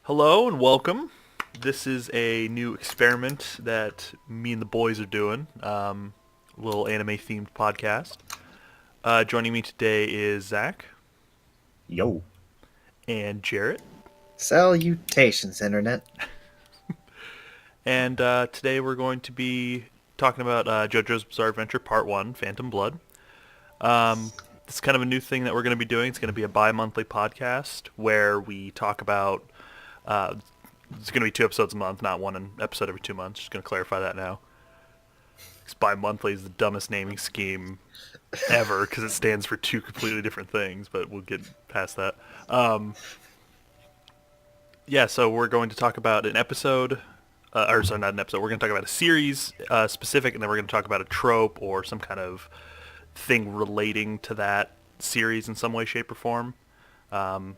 Hello and welcome. This is a new experiment that me and the boys are doing. A little anime-themed podcast. Joining me today is Zach Yo. and Jarrett. Salutations, Internet. And today we're going to be talking about JoJo's Bizarre Adventure Part 1, Phantom Blood. It's kind of a new thing that we're going to be doing. It's going to be a bi-monthly podcast where we talk about... it's going to be 2 episodes a month, not one episode every 2 months. Just going to clarify that now. Because bi-monthly is the dumbest naming scheme ever because it stands for two completely different things, but we'll get past that. Yeah, so we're going to talk about an episode, or sorry, not an episode. We're going to talk about a series specific, and then we're going to talk about a trope or some kind of thing relating to that series in some way, shape, or form.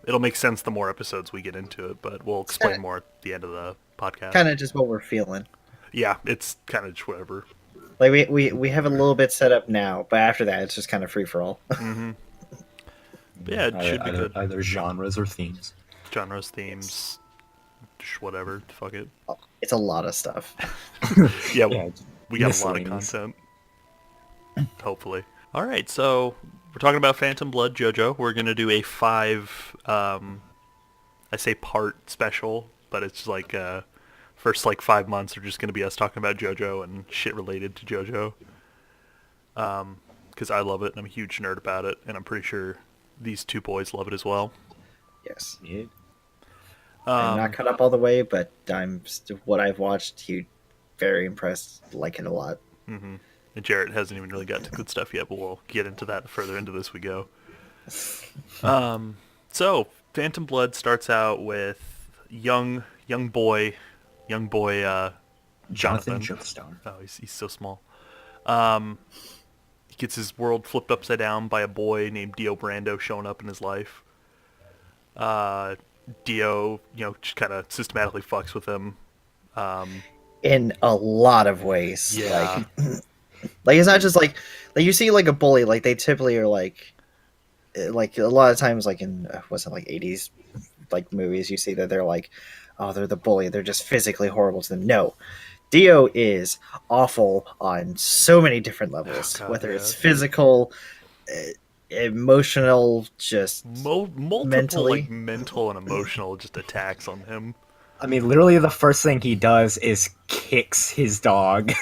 It'll make sense the more episodes we get into it, but we'll explain more at the end of the podcast. Kind of just what we're feeling. Yeah, it's kind of just whatever. Like we have a little bit set up now, but after that, it's just kind of free for all. Mm-hmm. But yeah, it should be good. Either genres or themes. Genres, themes, just whatever. Fuck it. It's a lot of stuff. Yeah, Yeah, we got a lot of miscellaneous. content. Hopefully. All right, so we're talking about Phantom Blood, JoJo. We're gonna do a I say part special, but it's like first like 5 months are just gonna be us talking about JoJo and shit related to JoJo. Because I love it and I'm a huge nerd about it, and I'm pretty sure these two boys love it as well. Yes, Yeah. I'm not caught up all the way, but what I've watched. Very impressed. Like it a lot. Mm-hmm. And Jarrett hasn't even really got to good stuff yet, but we'll get into that further into this we go. So Phantom Blood starts out with young boy, Jonathan Jonathan. Joestar. Oh, he's so small. He gets his world flipped upside down by a boy named Dio Brando showing up in his life. Dio, just kind of systematically fucks with him. In a lot of ways. Yeah. Like it's not just like you see like a bully. Like they typically are like a lot of times like in what's it like 80s like movies. You see that they're like, oh, they're the bully. They're just physically horrible to them. No. Dio is awful on so many different levels, Oh, God, whether yeah. it's physical, emotional, just Multiple mentally. like mental and emotional just attacks on him. I mean, literally the first thing he does is kicks his dog.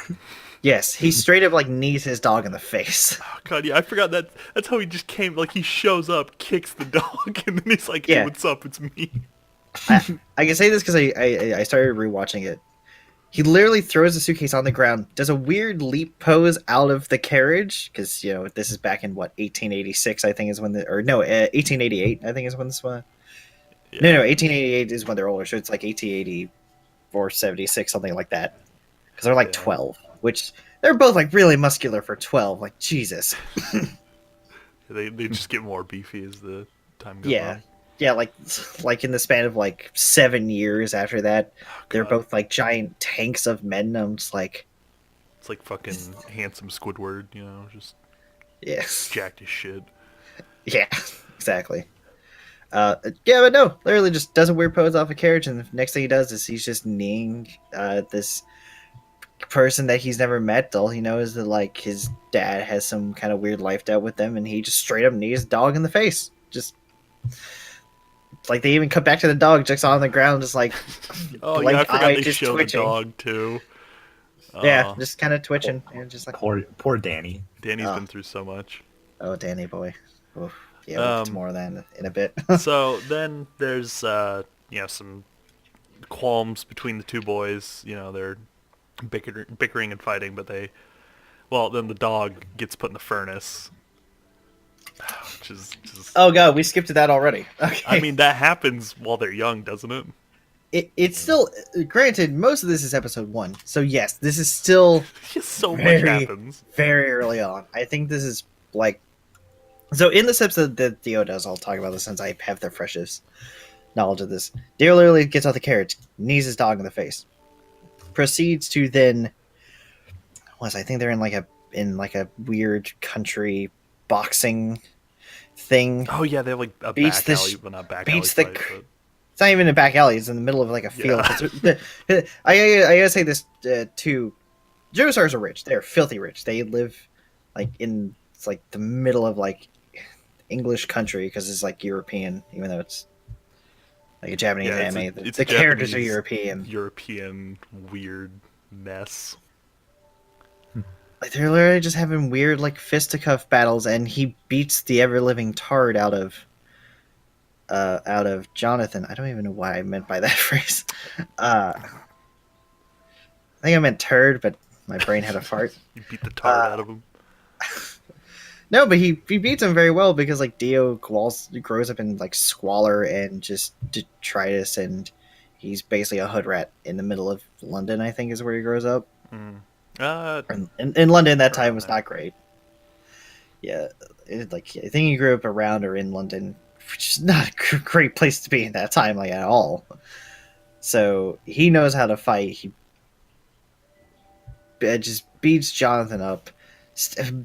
Yes, he straight up like knees his dog in the face. Oh, God, yeah, I forgot that's how he just came. Like he shows up, kicks the dog, and then he's like, "Hey, Yeah. what's up? It's me." I can say this because I started rewatching it. He literally throws the suitcase on the ground, does a weird leap pose out of the carriage because this is back in what 1886 I think is when 1888 I think is when this one. Yeah. No, 1888 is when they're older, so it's like 1884, 76, something like that. Because they're like Yeah. 12, which they're both like really muscular for 12. Like Jesus. They just get more beefy as the time goes Yeah. on. Yeah, like in the span of like 7 years after that, they're God. both like giant tanks of men. And I'm just like, It's like fucking handsome Squidward, just yes, jacked as shit. yeah, exactly. Yeah, but no, literally just does a weird pose off a carriage, and the next thing he does is he's just kneeing this person that he's never met. All he knows is that like his dad has some kind of weird life debt with them, and he just straight up knees the dog in the face. Just like they even cut back to the dog just on the ground, just like Oh blank yeah, I forgot eye, they just show twitching. the dog too. Yeah, just kind of twitching, and just like, Poor Danny. Danny's Oh. been through so much. oh, Danny boy. Oof. Yeah, we'll get to more of that in a bit. So then there's some qualms between the two boys. They're bickering and fighting, but then the dog gets put in the furnace, which is just. Oh god, we skipped to that already. Okay. I mean, that happens while they're young, doesn't it? It's still granted. Most of this is episode 1, so yes, this is still Just so much Very- happens. very early on. I think this is like so in this episode that Dio does. I'll talk about this since I have the freshest knowledge of this. Dio literally gets out the carriage, knees his dog in the face, proceeds to then. I think they're in like a weird country boxing thing. Oh yeah, they have like a Beats back the alley, sh- well not back beats alley the fight, cr- but It's not even in a back alley. It's in the middle of like a field. Yeah. I gotta say this too. Joe stars are rich. They're filthy rich. They live like in it's like the middle of like English country because it's like European, even though it's like a Japanese Yeah, anime. it's The a characters are Japanese, European. European weird mess. Like they're literally just having weird like fisticuff battles, and he beats the ever living tard out of Jonathan. I don't even know what I meant by that phrase. I think I meant turd, but my brain had a fart. You beat the tard out of him. No, but he beats him very well because like Dio grows up in like squalor and just detritus, and he's basically a hood rat in the middle of London. I think is where he grows up. Mm. In London, that time Around was there. not great. Yeah, like I think he grew up around or in London, which is not a great place to be in that time, like at all. So he knows how to fight. He just beats Jonathan up,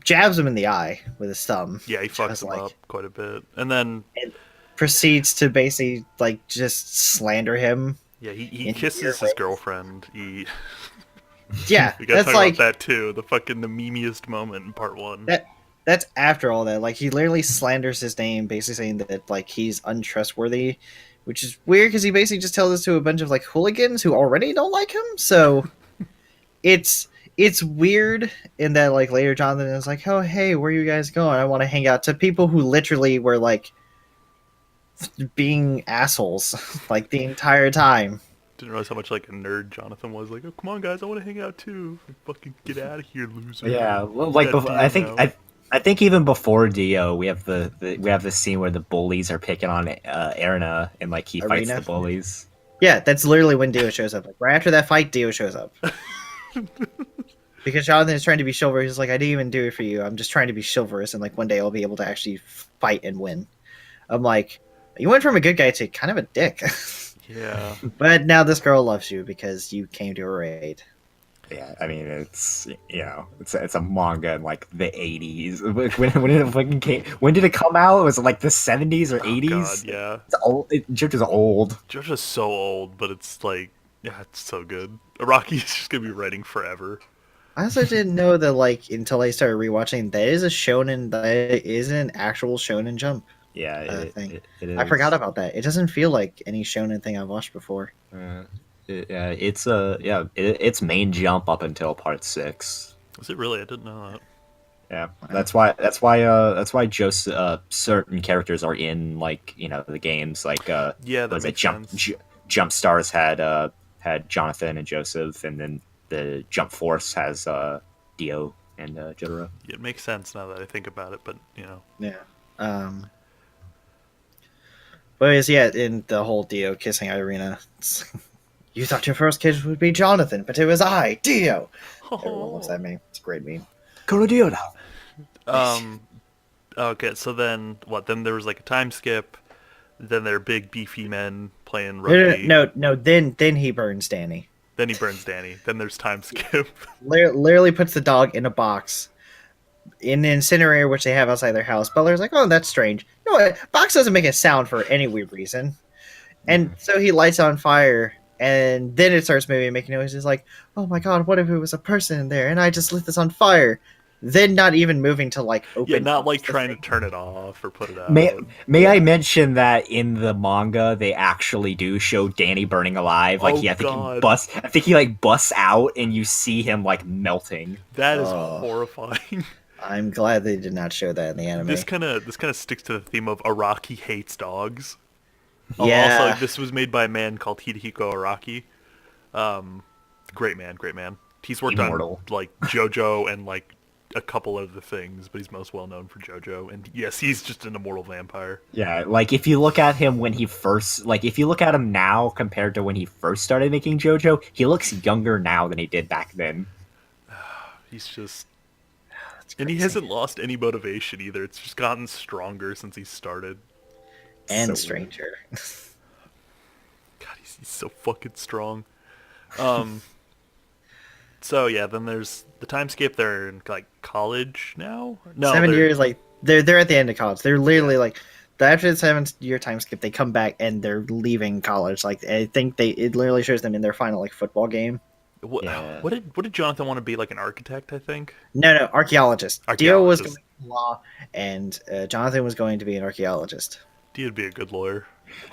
jabs him in the eye with his thumb. Yeah, he fucks just him like up quite a bit, and then and proceeds to basically like just slander him. yeah, he in kisses weird his ways. girlfriend. He Yeah, we gotta that's talk like about that too. The fucking the memeiest moment in part one. that's after all that. Like he literally slanders his name, basically saying that like he's untrustworthy, which is weird because he basically just tells this to a bunch of like hooligans who already don't like him. So it's weird in that like later Jonathan is like, oh hey, where are you guys going? I want to hang out to people who literally were like being assholes like the entire time. Didn't realize how much like a nerd Jonathan was. Like, oh come on guys, I want to hang out too. Like, fucking get out of here, loser. Yeah, well, You like got I Dio think now. I think even before Dio, we have we have the scene where the bullies are picking on Erina, and like he fights Arena. the bullies. Yeah, that's literally when Dio shows up. Like right after that fight, Dio shows up. Because Jonathan is trying to be chivalrous. He's like, I didn't even do it for you. I'm just trying to be chivalrous, and like one day I'll be able to actually fight and win. I'm like, you went from a good guy to kind of a dick. Yeah. But now this girl loves you because you came to her aid. Yeah, I mean it's it's a manga in like the 80s. When did it fucking came? When did it come out? Was it like the 70s or Oh 80s? god, yeah. It's old. JoJo's old. JoJo's so old, but it's like, yeah, it's so good. Araki's just gonna be writing forever. I also didn't know that like until I started rewatching that is a shonen that is an actual shonen jump Yeah, thing. it is. I forgot about that. It doesn't feel like any shonen thing I've watched before. It's main jump up until part 6. Is it really? I didn't know that. Yeah, that's why Joseph certain characters are in like the games like Yeah, that was it makes sense. Jump Stars had Jonathan and Joseph, and then the Jump Force has Dio and Jotaro. Yeah, it makes sense now that I think about it, but Yeah. But yeah, in the whole Dio kissing Irina, you thought your first kiss would be Jonathan, but it was I, Dio. Everyone loves that meme. It's a great meme. Go to Dio now. Okay, so then what? Then there was like a time skip. Then there are big beefy men playing No, rugby. no. Then he burns Danny. Then he burns Danny. Then there's time skip. Literally puts the dog in a box in the incinerator, which they have outside their house. Butler's like, oh, that's strange. You know what? Box doesn't make a sound for any weird reason. And so he lights it on fire, and then it starts moving, making noises like, oh my god, what if it was a person in there, and I just lit this on fire? Then not even moving to like open. Yeah, not like the trying to thing. turn it off or put it out. May I mention that in the manga they actually do show Danny burning alive? Like Oh, I think God. I think he like busts out and you see him like melting. That is Oh. horrifying. I'm glad they did not show that in the anime. This kind of sticks to the theme of Araki hates dogs. Yeah. Also, this was made by a man called Hidehiko Araki. Great man, great man. He's worked Immortal. on like JoJo and like a couple other things, but he's most well known for JoJo. And yes, he's just an immortal vampire. Yeah, like if you look at him when he first, like if you look at him now compared to when he first started making JoJo, he looks younger now than he did back then. He's just, That's and he crazy. hasn't lost any motivation either. It's just gotten stronger since he started. And So- stranger. God, he's so fucking strong. So yeah, then there's the timescape. They're in like college now. No, 7 they're- years, like they're at the end of college. They're literally like after the 7 year time skip, they come back and they're leaving college. Like I think it literally shows them in their final like football game. What, Yeah. what did Jonathan want to be, like an architect? I think No, archaeologist. Dio was going archaeologist. to law, and Jonathan was going to be an archaeologist. He'd be a good lawyer.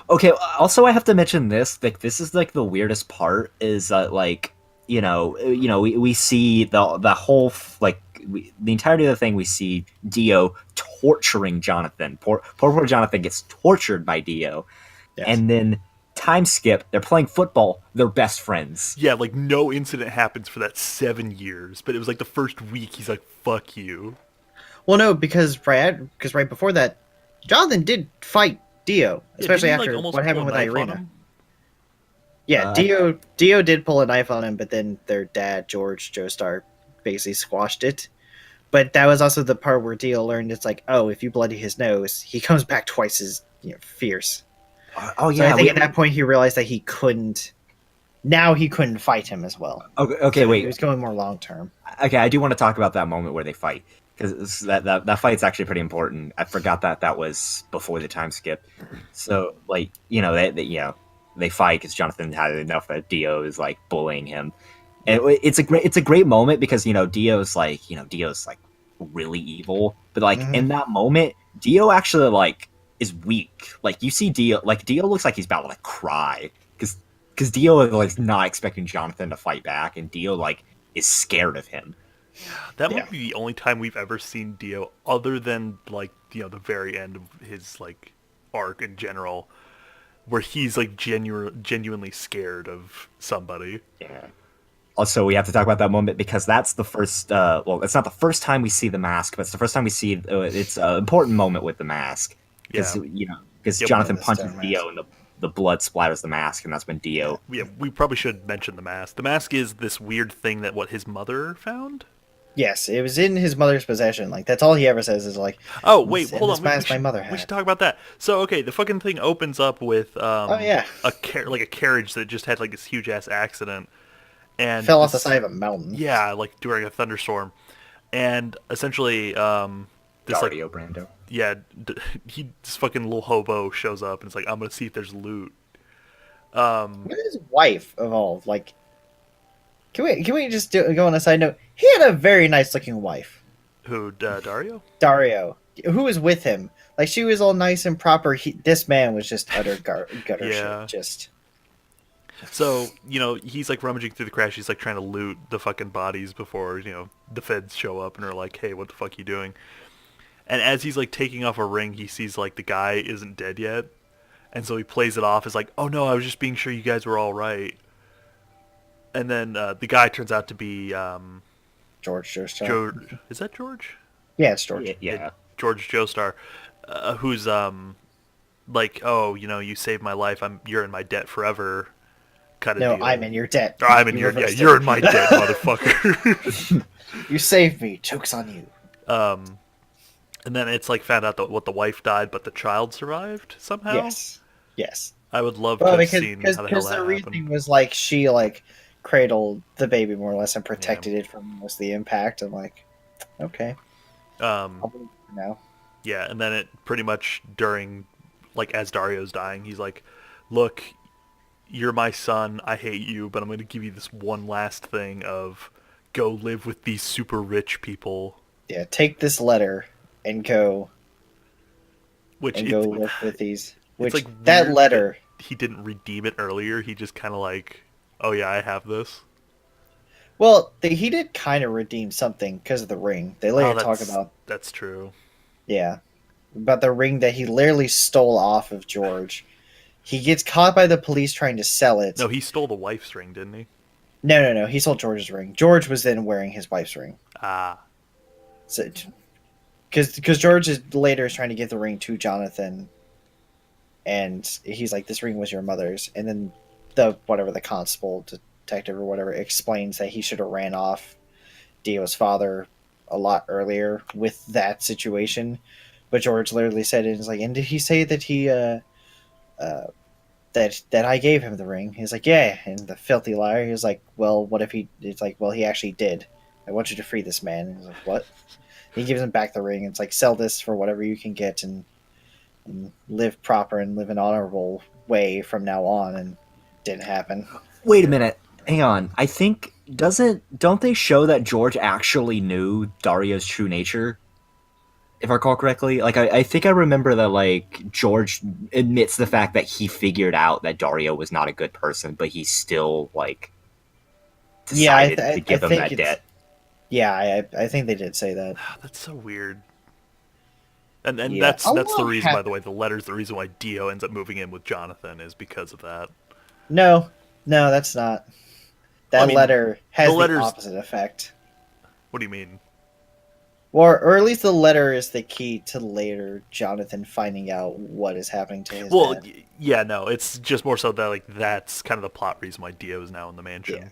Okay. Also, I have to mention this. Like, this is like the weirdest part is that like we see the whole the entirety of the thing. We see Dio torturing Jonathan. Poor Jonathan gets tortured by Dio, Yes. and then time skip. They're playing football. They're best friends. Yeah, like no incident happens for that 7 years, but it was like the first week he's like, "Fuck you." Well, no, because right before that, Jonathan did fight Dio, Yeah, especially didn't he, like, after almost what happened pull with a knife on Irina. him? Yeah, Uh, Dio did pull a knife on him, but then their dad, George Joestar, basically squashed it. But that was also the part where Dio learned it's like, oh, if you bloody his nose, he comes back twice as fierce. Oh So yeah. I think at that point he realized that he couldn't. Now he couldn't fight him as well. Okay. So Wait. he was going more long term. Okay, I do want to talk about that moment where they fight because that fight's actually pretty important. I forgot that was before the time skip. So like they fight because Jonathan had enough that Dio is like bullying him, and it's a great moment because Dio's like really evil, but like Mhm. in that moment Dio actually like is weak. Like you see Dio looks like he's about to like cry because Dio is like not expecting Jonathan to fight back, and Dio like is scared of him. That Yeah. might be the only time we've ever seen Dio, other than like the very end of his like arc in general, where he's like genuinely scared of somebody. Yeah. Also, we have to talk about that moment because that's the first. Well, it's not the first time we see the mask, but it's the first time we see. It's an important moment with the mask because Yeah. because Yep. Jonathan The punches stone Dio mask. and the blood splatters the mask, and that's when Dio. Yeah, we probably should mention the mask. The mask is this weird thing that his mother found. Yes, it was in his mother's possession. Like that's all he ever says is like, Oh wait, and hold this on. mask my mother We should had. talk about that. So okay, the fucking thing opens up with Oh yeah, like a carriage that just had like this huge ass accident and fell off the this- side of a mountain. Yeah, like during a thunderstorm, and essentially this like Dario Brando. yeah this fucking little hobo shows up and it's like, I'm gonna see if there's loot. What is his wife evolved? Like, can we just go on a side note? He had a very nice looking wife, Who Dario? Dario, who was with him. Like she was all nice and proper. This man was just utter gutter Yeah. shit. Just So, he's like rummaging through the crash. He's like trying to loot the fucking bodies before, the feds show up and are like, hey, what the fuck you doing? And as he's like taking off a ring, he sees like the guy isn't dead yet. And so he plays it off as like, oh no, I was just being sure you guys were all right. And then the guy turns out to be George Joestar. George. Is that George? Yeah, it's George. Yeah. George Joestar, who's like, oh, you saved my life. You're in my debt forever. Kind of No, deal. I'm in your debt. Or I'm in You your reversed you're it. in my debt, motherfucker. You saved me. Joke's on you. And then it's like found out that what the wife died, but the child survived somehow. Yes. I would love Well, to have because seen how the hell because that the happened. reasoning was like she like cradled the baby more or less and protected it from most of the impact. I'm like, okay, I'll believe it for now. Yeah, and then it pretty much during, like, as Dario's dying, he's like, look, you're my son, I hate you, but I'm going to give you this one last thing of go live with these super rich people, Yeah, take this letter and go which go it's, live with these. Which like that weird letter. he didn't redeem it earlier. He just kind of like, oh yeah, I have this. Well, he did kind of redeem something because of the ring. They later talk about That's true. about the ring that he literally stole off of George. He gets caught by the police trying to sell it. No, he stole the wife's ring, didn't he? No. He sold George's ring. George was then wearing his wife's ring. Ah, So, because George is later is trying to give the ring to Jonathan, and he's like, "This ring was your mother's," and then the constable, detective or whatever explains that he should have ran off Dio's father a lot earlier with that situation, but George literally said it. He's like, "And did he say that that I gave him the ring?" He's like, "Yeah," and the filthy liar. He was like, "Well, what if he?" It's like, "Well, he actually did. I want you to free this man." And he's like, "What?" He gives him back the ring. It's like, sell this for whatever you can get, and and live proper and live an honorable way from now on, and didn't happen. Wait a minute. Hang on. I think don't they show that George actually knew Dario's true nature? If I recall correctly, like I think I remember that like George admits the fact that he figured out that Dario was not a good person, but he still like Yeah, decided to give him think that it's debt. yeah. I think they did say that. That's so weird. And Yeah. that's the reason, by the way, the letter's the reason why Dio ends up moving in with Jonathan is because of that. No, that's not. That Well, I mean, letter has the the letter's- opposite effect. What do you mean? Or at least the letter is the key to later Jonathan finding out what is happening to his Well, dad. yeah, no, it's just more so that like that's kind of the plot reason why Dio is now in the mansion. Yeah.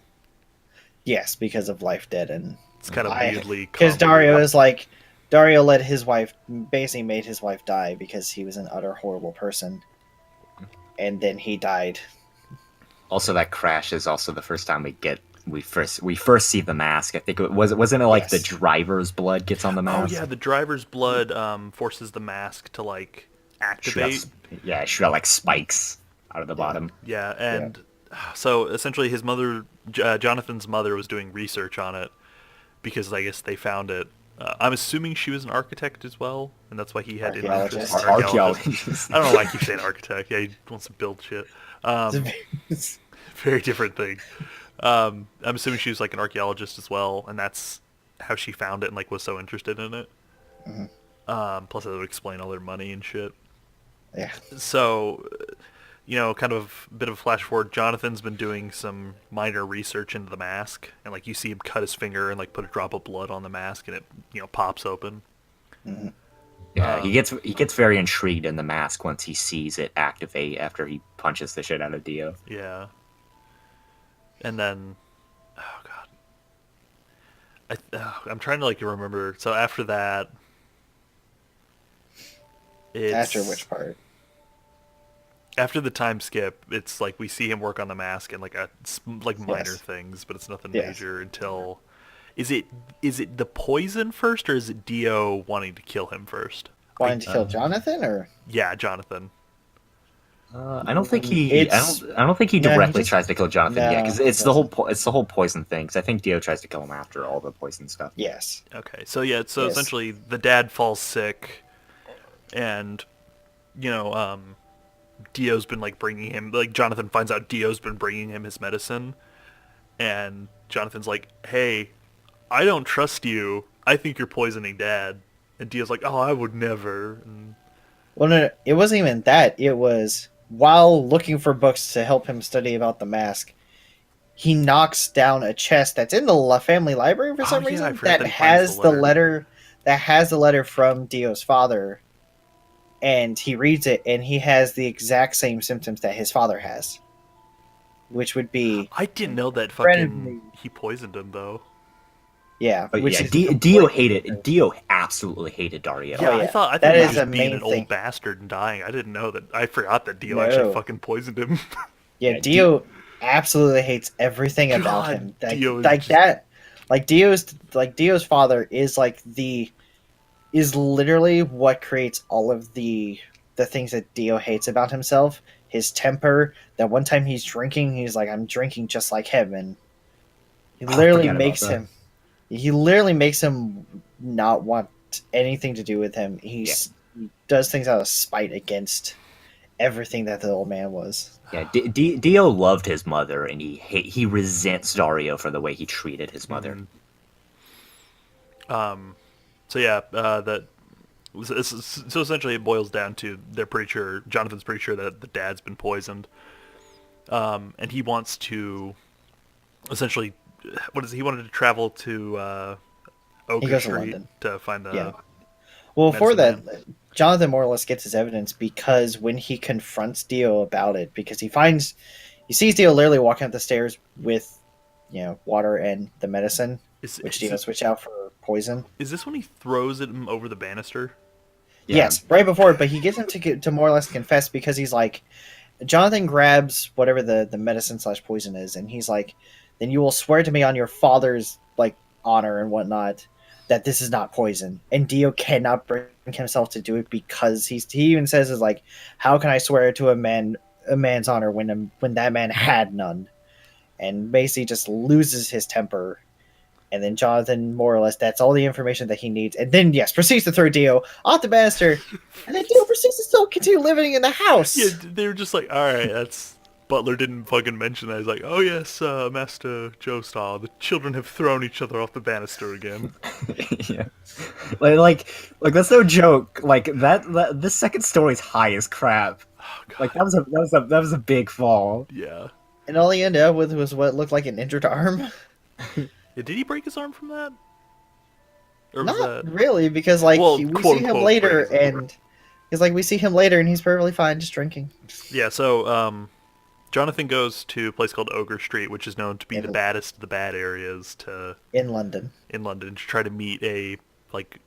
Yes, because of Life Dead, and It's kind of weirdly because convoluted. Dario is like Dario let his wife basically made his wife die because he was an utter horrible person, and then he died. Also, that crash is also the first time we first see the mask. I think wasn't it like Yes. the driver's blood gets on the Oh mask? yeah, the driver's blood forces the mask to like activate. Shoot out like spikes out of the bottom. Yeah, and so essentially his mother, Jonathan's mother, was doing research on it because I guess they found it. I'm assuming she was an architect as well, and that's why he had an interest. Archaeologist. Archaeologist. I don't know why I keep saying architect. Yeah, he wants to build shit. Very different thing. I'm assuming she was like an archaeologist as well, and that's how she found it and like was so interested in it. Plus, it would explain all their money and shit. Yeah. So, kind of a bit of a flash forward. Jonathan's been doing some minor research into the mask, and like you see him cut his finger and like put a drop of blood on the mask, and it pops open. Yeah, he gets very intrigued in the mask once he sees it activate after he punches the shit out of Dio. Yeah. And then, oh god, I'm trying to like remember. So after that, After which part? After the time skip, it's like we see him work on the mask and like minor Yes. things, but it's nothing Yes. major until. Is it the poison first, or is it Dio wanting to kill him first? Wanting to kill Jonathan, or Yeah, Jonathan. I don't think he. It's- I don't think he No, he directly just- tries to kill Jonathan No, yet, because he it's the whole doesn't. it's the whole poison thing. Because I think Dio tries to kill him after all the poison stuff. yes, Okay, so yeah, so Yes. essentially the dad falls sick, and Dio's been like bringing him, like Jonathan finds out Dio's been bringing him his medicine, and Jonathan's like, "Hey, I don't trust you. I think you're poisoning Dad." And Dio's like, "Oh, I would never." And well, no, it wasn't even that. It was while looking for books to help him study about the mask, he knocks down a chest that's in the family library for some yeah, I reason forgot that that he finds has the the letter. letter that has the letter from Dio's father, and he reads it, and he has the exact same symptoms that his father has, which would be I didn't know that Incredibly- fucking he poisoned him though. But which yeah, is Dio hated. Dio absolutely hated Dario. Yeah, yeah. I thought That he is was the just being main an thing. old bastard and dying. I didn't know that. I forgot that Dio No. actually fucking poisoned him. Yeah, Dio absolutely hates everything about God, him. Like, Dio is like just- that, Dio's father is is literally what creates all of the things that Dio hates about himself. His temper. That one time he's drinking, he's like, "I'm drinking just like him," and he Oh, I literally forgot about makes that. him. He literally makes him not want anything to do with him. He does things out of spite against everything that the old man was. Yeah, Dio loved his mother, and he resents Dario for the way he treated his mother. So yeah, so essentially it boils down to Jonathan's pretty sure that the dad's been poisoned, and he wants to essentially, he wanted to travel to Oak He goes to Street London. to find the Yeah. Well, for medicine that, Jonathan more or less gets his evidence because when he confronts Dio about it, because he sees Dio literally walking up the stairs with, water and the medicine, which Dio switched out for poison. Is this when he throws him over the banister? Yeah. Yes, right before it, but he gets him to more or less confess because he's like, Jonathan grabs whatever the medicine / poison is, and he's like, then you will swear to me on your father's honor and whatnot that this is not poison, and Dio cannot bring himself to do it because he even says is like, how can I swear to a man's honor when that man had none, and basically just loses his temper. And then Jonathan, more or less, that's all the information that he needs. And then, yes, proceeds to throw Dio off the banister. And then Dio proceeds to still continue living in the house. Yeah, they were just like, all right, that's... Butler didn't fucking mention that. He's like, oh yes, Master Joestar, the children have thrown each other off the banister again. Yeah, like that's no joke. Like that this second story's high as crap. Oh, God. Like that was a big fall. Yeah. And all he ended up with was what looked like an injured arm. Yeah, did he break his arm from that? Or was Not that... really, because like Well, we quote, see him unquote, later, break his arm. and because like we see him later, and he's perfectly fine, just drinking. Yeah, so Jonathan goes to a place called Ogre Street, which is known to be the baddest of the bad areas In London. to try to meet a, like,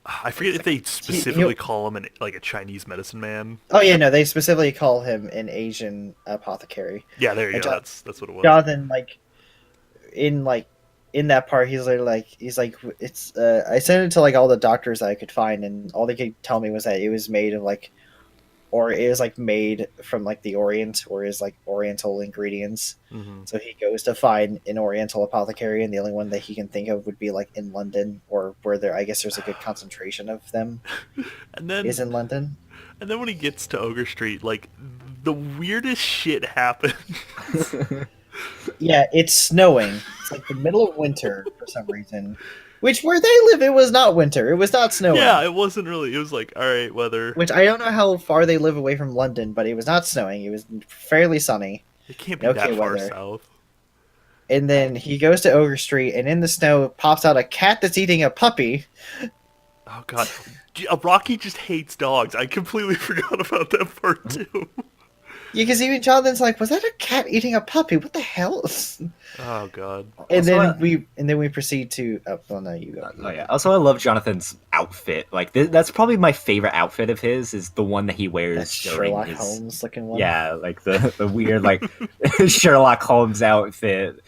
I forget if they specifically call him a Chinese medicine man. Oh yeah, no, they specifically call him an Asian apothecary. Yeah, there you And go. That's what it was. Jonathan, in that part, he's like it's. I sent it to like all the doctors that I could find, and all they could tell me was that it was made of like, or it was like made from like the Orient, or is like Oriental ingredients. Mm-hmm. So he goes to find an Oriental apothecary, and the only one that he can think of would be like in London, or where there, I guess, there's a good concentration of them. And then Is in London. And then when he gets to Ogre Street, like, the weirdest shit happens. Yeah, it's snowing. It's like the middle of winter for some reason. Which, where they live, it was not winter. It was not snowing. Yeah, it wasn't really. It was like, all right, weather. Which I don't know how far they live away from London, but it was not snowing. It was fairly sunny. It can't be Okay, that far weather. south. And then he goes to Ogre Street, and in the snow pops out a cat that's eating a puppy. Oh, God. Rocky just hates dogs. I completely forgot about that part, too. Yeah, because even Jonathan's like, was that a cat eating a puppy? What the hell? Oh, God. And Also, then we proceed to. Oh, well, no, you go. Oh yeah. Also, I love Jonathan's outfit. Like that's probably my favorite outfit of his. Is the one that he wears That during Sherlock his Holmes looking one. yeah, like the weird like Sherlock Holmes outfit.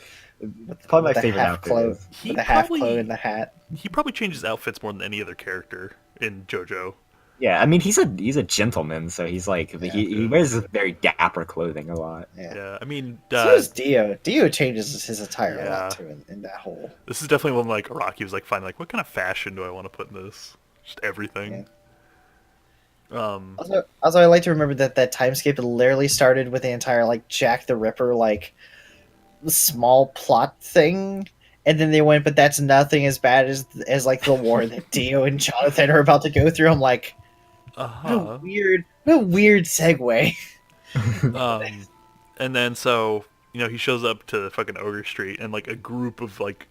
Probably my With the favorite half outfit. clothes, He with the half probably- clothes and the hat. He probably changes outfits more than any other character in JoJo. Yeah, I mean he's a gentleman, so he's like he wears very dapper clothing a lot. Yeah. Yeah, I mean, So is Dio. Dio changes his attire a Yeah. lot too in that whole. this is definitely one like Rocky was like, fine, like, what kind of fashion do I want to put in this? Just everything. Also, I like to remember that time skip literally started with the entire like Jack the Ripper like small plot thing, and then they went, but that's nothing as bad as like the war that Dio and Jonathan are about to go through. I'm like, Uh-huh. what a weird segue. And then so, he shows up to fucking Ogre Street, and like a group of like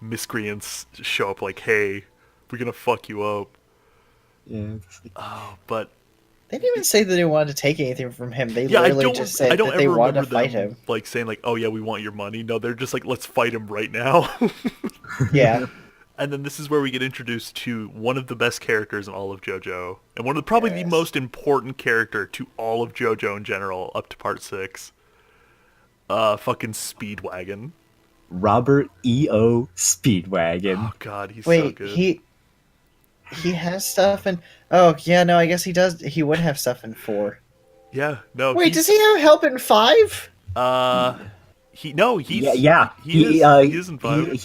miscreants show up like, hey, we're gonna fuck you up. Yeah. Oh, but They didn't even say that they wanted to take anything from him. They yeah, literally just said I don't that they ever wanted remember to fight them him. like saying like, oh yeah, we want your money. No, they're just like, let's fight him right now. Yeah. And then this is where we get introduced to one of the best characters in all of JoJo, and one of probably the Yes. most important character to all of JoJo in general, up to part 6. Fucking Speedwagon. Robert E.O. Speedwagon. Oh God, he's so Wait, good. he has stuff in. Oh yeah, no, I guess he does. He would have stuff in 4. Yeah, no. Wait, does he have help in 5? He's he is in 5.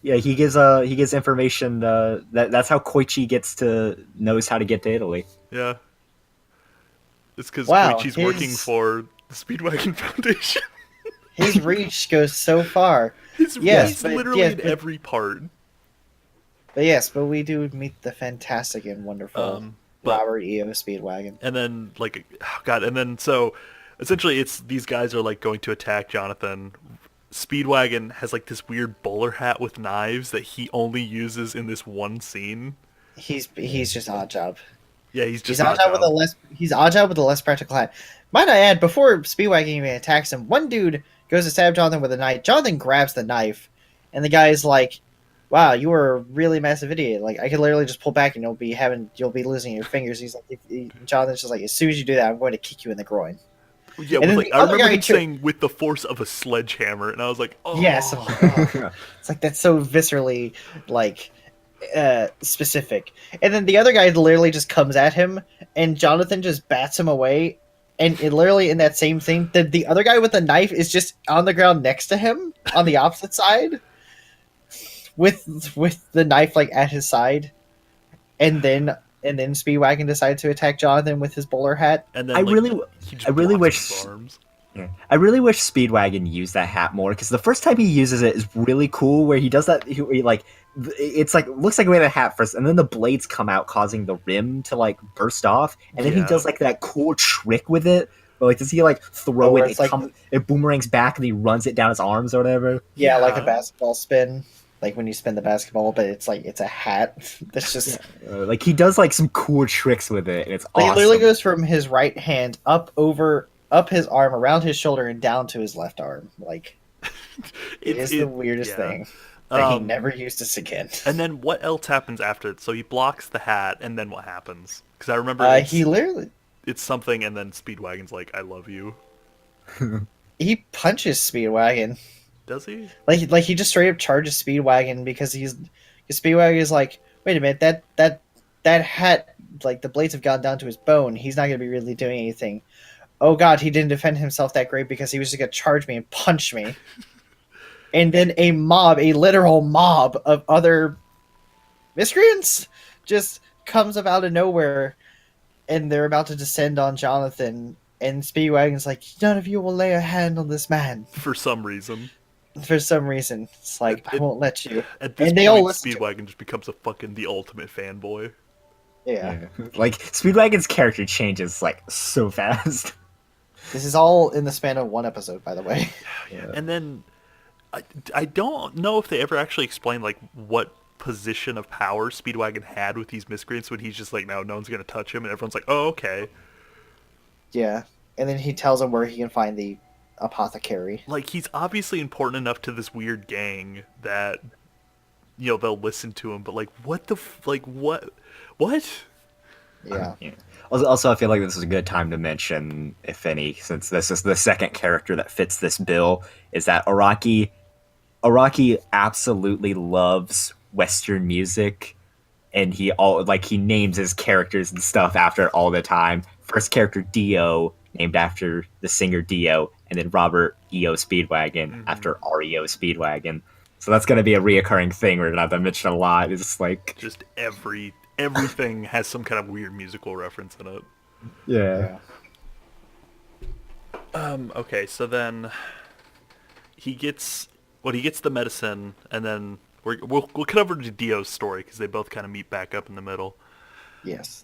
He gives information. That's how Koichi knows how to get to Italy. Yeah. It's because Wow, Koichi's working for the Speedwagon Foundation. His reach goes so far. Yes, He's but- literally yes, in but- every part. But we do meet the fantastic and wonderful but- Robert E.O. Speedwagon. And then, like, oh God, and then, so, essentially, it's, these guys are, like, going to attack Jonathan. Speedwagon has, like, this weird bowler hat with knives that he only uses in this one scene. He's just odd job. Yeah, he's just He's odd job with a less practical hat. Might I add, before Speedwagon even attacks him, one dude goes to stab Jonathan with a knife. Jonathan grabs the knife, and the guy's like, "Wow, you were a really massive idiot. Like, I could literally just pull back, and you'll be losing your fingers." He's like, Jonathan's just like, "As soon as you do that, I'm going to kick you in the groin." Yeah, And then like, the I other remember guy him saying, with the force of a sledgehammer, and I was like, oh. Yes. It's like that's so viscerally like specific. And then the other guy literally just comes at him, and Jonathan just bats him away. And it literally in that same thing, the other guy with the knife is just on the ground next to him on the opposite side, with the knife like at his side, and then Speedwagon decided to attack Jonathan with his bowler hat. And then I like, really, he just I really blocks wish. his arms. Yeah. I really wish Speedwagon used that hat more because the first time he uses it is really cool. Where he does that, he like it's like looks like a way the hat first, and then the blades come out, causing the rim to like burst off, and then he Yeah. does like that cool trick with it. Where, like, does he like throw where it? it's like- It boomerangs back, and he runs it down his arms or whatever. Yeah, like a Yeah. basketball spin, like when you spin the basketball, but it's like it's a hat. That's just Like he does like some cool tricks with it, and it's like awesome. it literally goes from his right hand up his arm, around his shoulder, and down to his left arm. Like it is the weirdest yeah. thing. That he Um, never used this again. And then what else happens after it? So he blocks the hat, and then what happens? Because I remember He literally it's something, and then Speedwagon's like, "I love you." he punches Speedwagon. Does he? Like he just straight up charges Speedwagon because Speedwagon is like, wait a minute, that hat, like the blades have gone down to his bone. He's not gonna be really doing anything. Oh god, he didn't defend himself that great because he was just gonna charge me and punch me. And then a literal mob of other miscreants just comes up out of nowhere, and they're about to descend on Jonathan. And Speedwagon's like, none of you will lay a hand on this man. For some reason. For some reason, it's like, I won't let you. At this And they all point, listen to- Speedwagon just becomes the ultimate fanboy. Yeah. Like Speedwagon's character changes like so fast. This is all in the span of one episode, by the way. Yeah. And then I don't know if they ever actually explained like what position of power Speedwagon had with these miscreants when he's just like, no one's gonna touch him, and everyone's like, oh, okay. Yeah. And then he tells him where he can find the apothecary. Like, he's obviously important enough to this weird gang that, they'll listen to him, but like, what the what? Yeah. Yeah. Also, I feel like this is a good time to mention, if any, since this is the second character that fits this bill, is that Araki absolutely loves Western music, and he names his characters and stuff after it all the time. First character Dio, named after the singer Dio, and then Robert E.O. Speedwagon after REO Speedwagon. So that's going to be a reoccurring thing we're going to have to mention a lot. It's like Just everything has some kind of weird musical reference in it. yeah. Okay, so then he gets the medicine, and then we'll cut over to Dio's story because they both kind of meet back up in the middle. Yes.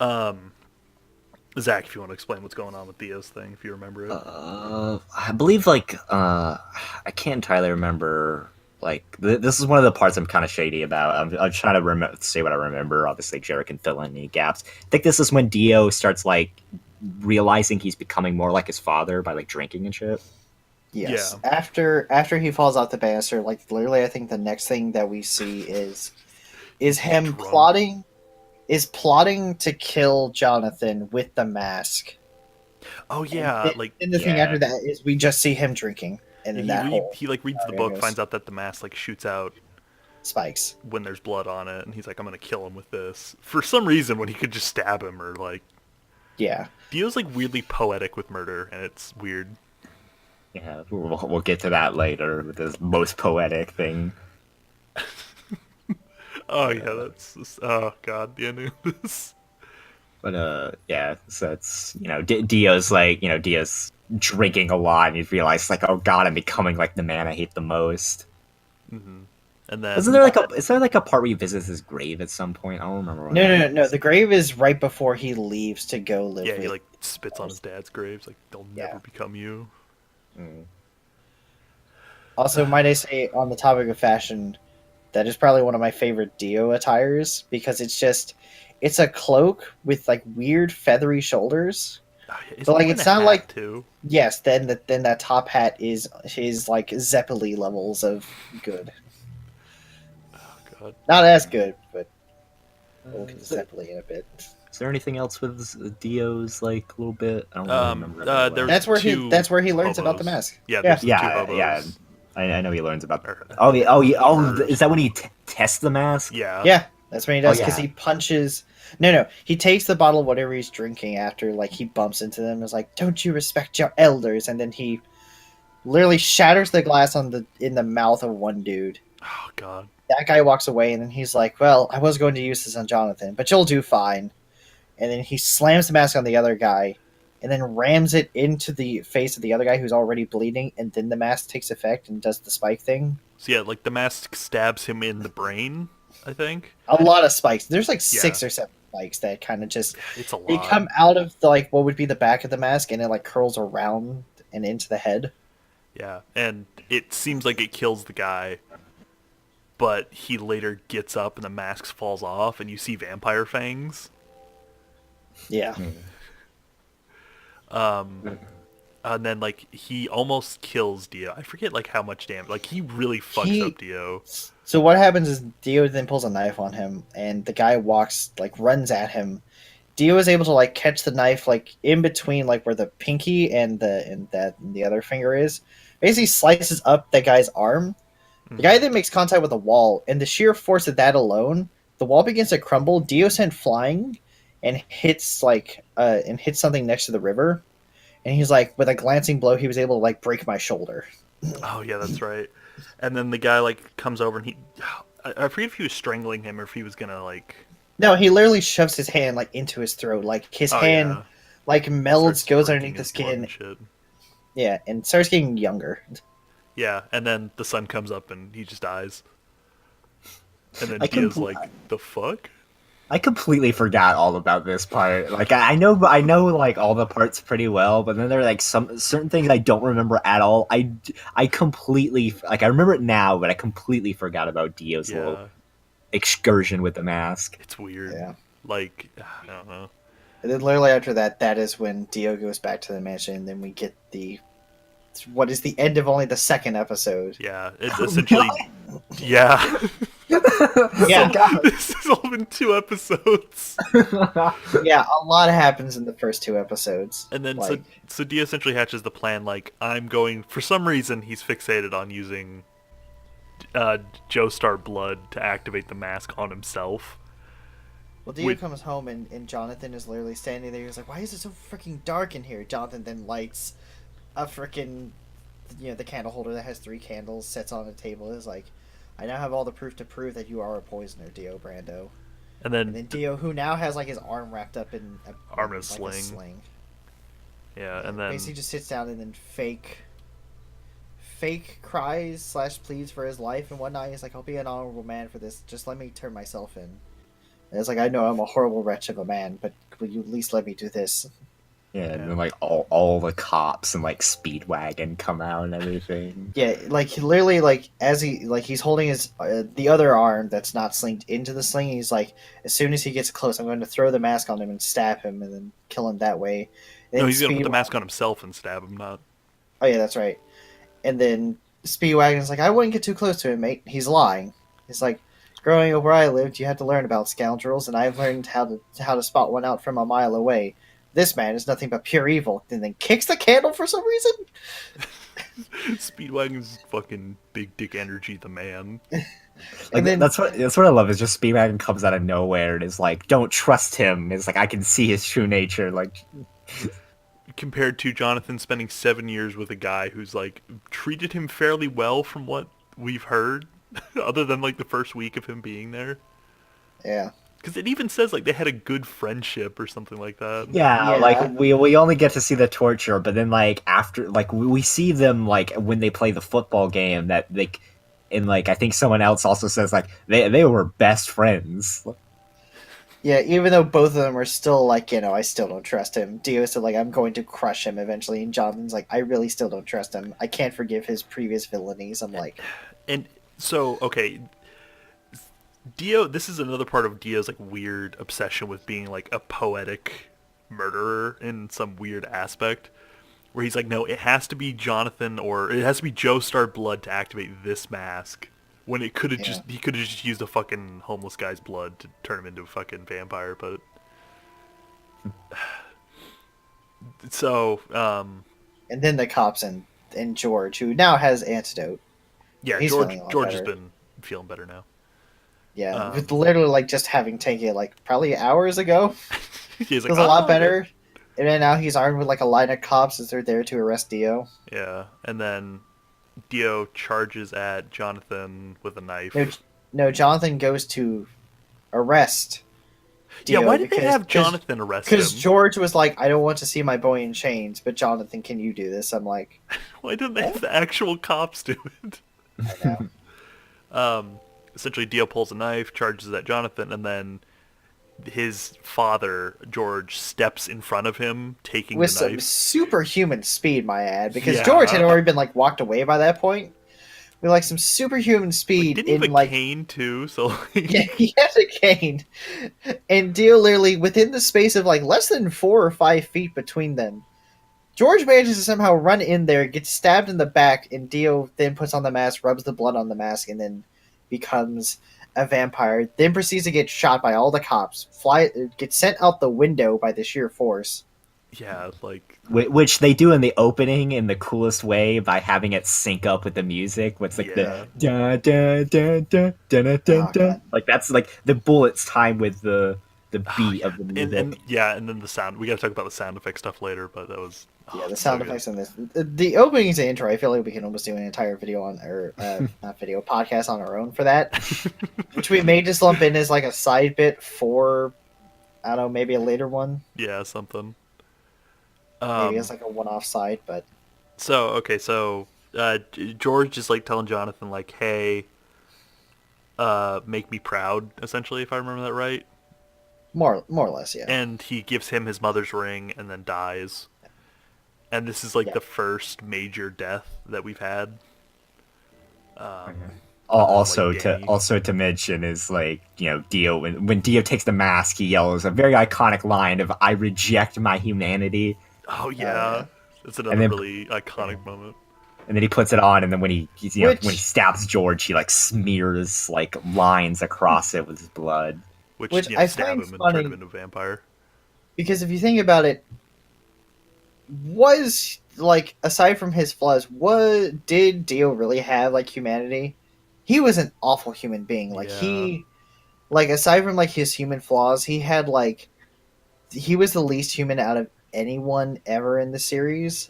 Zach, if you want to explain what's going on with Dio's thing, if you remember it. I believe I can't entirely remember. Like this is one of the parts I'm kind of shady about. I'm trying to say what I remember. Obviously, Jarrett can fill in any gaps. I think this is when Dio starts like realizing he's becoming more like his father by like drinking and shit. Yes. Yeah. After he falls off the banister, like literally, I think the next thing that we see is him drunk. plotting to kill Jonathan with the mask. Oh yeah, And the thing after that is we just see him drinking, and then he reads the book, finds out that the mask like shoots out spikes when there's blood on it, and he's like, I'm gonna kill him with this. For some reason, when he could just stab him or like. Yeah. Dio's like weirdly poetic with murder, and it's weird. Yeah, we'll get to that later with this most poetic thing. Oh yeah, that's oh god, the ending of this. But yeah, so it's Dio's like Dio's drinking a lot, and you realize like, oh god, I'm becoming like the man I hate the most. Mm-hmm. And then is there like a part where he visits his grave at some point? I don't remember. No. The grave is right before he leaves to go live. Yeah, he like spits on his dad's graves, like they'll never become you. Mm. Also, might I say, on the topic of fashion, that is probably one of my favorite Dio attires because it's a cloak with like weird feathery shoulders. Oh, yeah. But like it's not like too. Yes, then that top hat is his like Zeppeli levels of good. Oh god. Not as good, but we'll get to Zeppeli in a bit. Is there anything else with Dio's like a little bit? I don't really remember. There's That's where he learns hobos. about the mask. Yeah, there's two yeah, hobos. yeah. I know he learns about. Or- Is that when he tests the mask? Yeah. Yeah, That's when he Oh does, because yeah. he punches. No, he takes the bottle of whatever he's drinking after, like, he bumps into them. And is like, "Don't you respect your elders?" And then he literally shatters the glass in the mouth of one dude. Oh God. That guy walks away, and then he's like, "Well, I was going to use this on Jonathan, but you'll do fine." And then he slams the mask on the other guy, and then rams it into the face of the other guy who's already bleeding, and then the mask takes effect and does the spike thing. So yeah, like the mask stabs him in the brain, I think. A lot of spikes. There's like Yeah, 6 or 7 spikes that kind of just it's a they lot. come out of the, like, what would be the back of the mask, and it like curls around and into the head. Yeah, and it seems like it kills the guy, but he later gets up and the mask falls off, and you see vampire fangs. Yeah. And then like he almost kills Dio. I forget like how much damage. Like he really fucks He up Dio. So what happens is Dio then pulls a knife on him, and the guy runs at him. Dio is able to like catch the knife like in between like where the pinky and the other finger is. Basically slices up that guy's arm. The guy then makes contact with the wall, and the sheer force of that alone, the wall begins to crumble. Dio sent flying and hits something next to the river. And he's like, with a glancing blow, he was able to like break my shoulder. Oh yeah, that's right. And then the guy like comes over and I forget if he was strangling him or if he was gonna like. No, he literally shoves his hand like into his throat. Like his Oh hand yeah, like starts melds, goes drinking underneath the his blood and skin. shit. Yeah, and starts getting younger. Yeah, and then the sun comes up and he just dies. And then I Dio's compl- like, "The fuck?" I completely forgot all about this part. Like I know like all the parts pretty well, but then there are like some certain things I don't remember at all. I completely like I remember it now, but I completely forgot about Dio's little Yeah, excursion with the mask. it's weird. Yeah. Like I don't know. And then literally after that, that is when Dio goes back to the mansion, and then we get what is the end of only the second episode. Yeah, it's essentially. Yeah. Yeah. This has all been 2 episodes. Yeah, a lot happens in the first 2 episodes. And then Like, so Dio essentially hatches the plan like I'm going for some reason he's fixated on using Joestar blood to activate the mask on himself. well, Dio Wait. comes home, and Jonathan is literally standing there. He's like, "Why is it so freaking dark in here?" Jonathan then lights a freaking, the candle holder that has 3 candles, sets on a table. Is like, "I now have all the proof to prove that you are a poisoner, Dio Brando." And And then then Dio, who now has like his arm wrapped up in Arm in a like sling. Yeah, and then basically just sits down and then fake cries slash pleads for his life and whatnot. He's like, "I'll be an honorable man for this. Just let me turn myself in." And it's like, "I know I'm a horrible wretch of a man, but will you at least let me do this?" Yeah, and then like all the cops and like Speedwagon come out and everything. Yeah, like he literally like as he's holding his the other arm that's not slinged into the sling. He's like, as soon as he gets close, I'm going to throw the mask on him and stab him and then kill him that way. And no, then he's gonna put the mask on himself and stab him, not. Oh yeah, that's right. And then Speedwagon's like, "I wouldn't get too close to him, mate. He's lying." He's like, "Growing up where I lived, you had to learn about scoundrels, and I've learned how to spot one out from a mile away. This man is nothing but pure evil." And then kicks the candle for some reason. Speedwagon's fucking big dick energy, the man. Like And then that's what I love is just Speedwagon comes out of nowhere and is like, "Don't trust him." It's like I can see his true nature. Like, Compared to Jonathan spending 7 years with a guy who's like treated him fairly well from what we've heard, other than like the first week of him being there. yeah, Because it even says like they had a good friendship or something like that. yeah, Yeah. like we only get to see the torture, but then like after like we see them like when they play the football game that like and like I think someone else also says like they were best friends. yeah. Even though both of them are still like, I still don't trust him. Dio said like, "I'm going to crush him eventually," and Jonathan's like, "I really still don't trust him. I can't forgive his previous villainies." I'm like, And so, okay, Dio, this is another part of Dio's like weird obsession with being like a poetic murderer in some weird aspect, where he's like, no, it has to be Jonathan or it has to be Joestar blood to activate this mask. When it could have Yeah. he could have just used a fucking homeless guy's blood to turn him into a fucking vampire, but so and then the cops and George, who now has antidote. yeah, He's George feeling a lot George has better. been feeling better now. Yeah, with literally like just having taken it like probably hours ago. He's It like, was a lot okay. better. And then now he's armed with like a line of cops as they're there to arrest Dio. Yeah, and then Dio charges at Jonathan with a No, knife. no, Jonathan goes to arrest Yeah, why Dio did they because have Jonathan arrest because him? George was like, I don't want to see my boy in chains, but Jonathan, can you do this? I'm like, Why didn't they what? have the actual cops do it? I know. Essentially, Dio pulls a knife, charges at Jonathan, and then his father, George, steps in front of him, taking With the some knife. superhuman speed, my ad, because George had Yeah. already been like walked away by that point. With like some superhuman Like, speed didn't he have in a like cane, too? So, yeah, he has a cane. And Dio literally within the space of like less than 4 or 5 feet between them. George manages to somehow run in there, gets stabbed in the back, and Dio then puts on the mask, rubs the blood on the mask, and then becomes a vampire. Then proceeds to get shot by all the cops, gets sent out the window by the sheer force. yeah, like, Which they do in the opening in the coolest way by having it sync up with the music. What's like yeah. the da da da da da da da Oh, da. God. Like that's like the bullets time with the Oh, beat yeah. of the music. And then the sound. We gotta talk about the sound effect stuff later, but that was... Yeah, the so sound good. effects in this, the openings and intro. I feel like we can almost do an entire video on, or not video, podcast on our own for that, which we may just lump in as like a side bit for, I don't know, maybe a later one, Yeah, something. maybe as like a one-off side. But So George is like telling Jonathan like, "Hey, make me proud," essentially, if I remember that right. more or less, yeah. And he gives him his mother's ring and then dies. And this is like Yeah. the first major death that we've had. Also like to Danny. also to mention is like Dio when Dio takes the mask he yells a very iconic line of "I reject my humanity," Oh yeah, yeah. it's another And then- really iconic moment. and then he puts it on, and then when when he Which- stabs George, he like smears like lines across it with his blood. Which I stab find him and funny- turn him into a vampire. Because if you think about it, was like aside from his flaws, did Dio really have like humanity? He was an awful human being. Like Yeah. he, like aside from like his human flaws, he was the least human out of anyone ever in the series.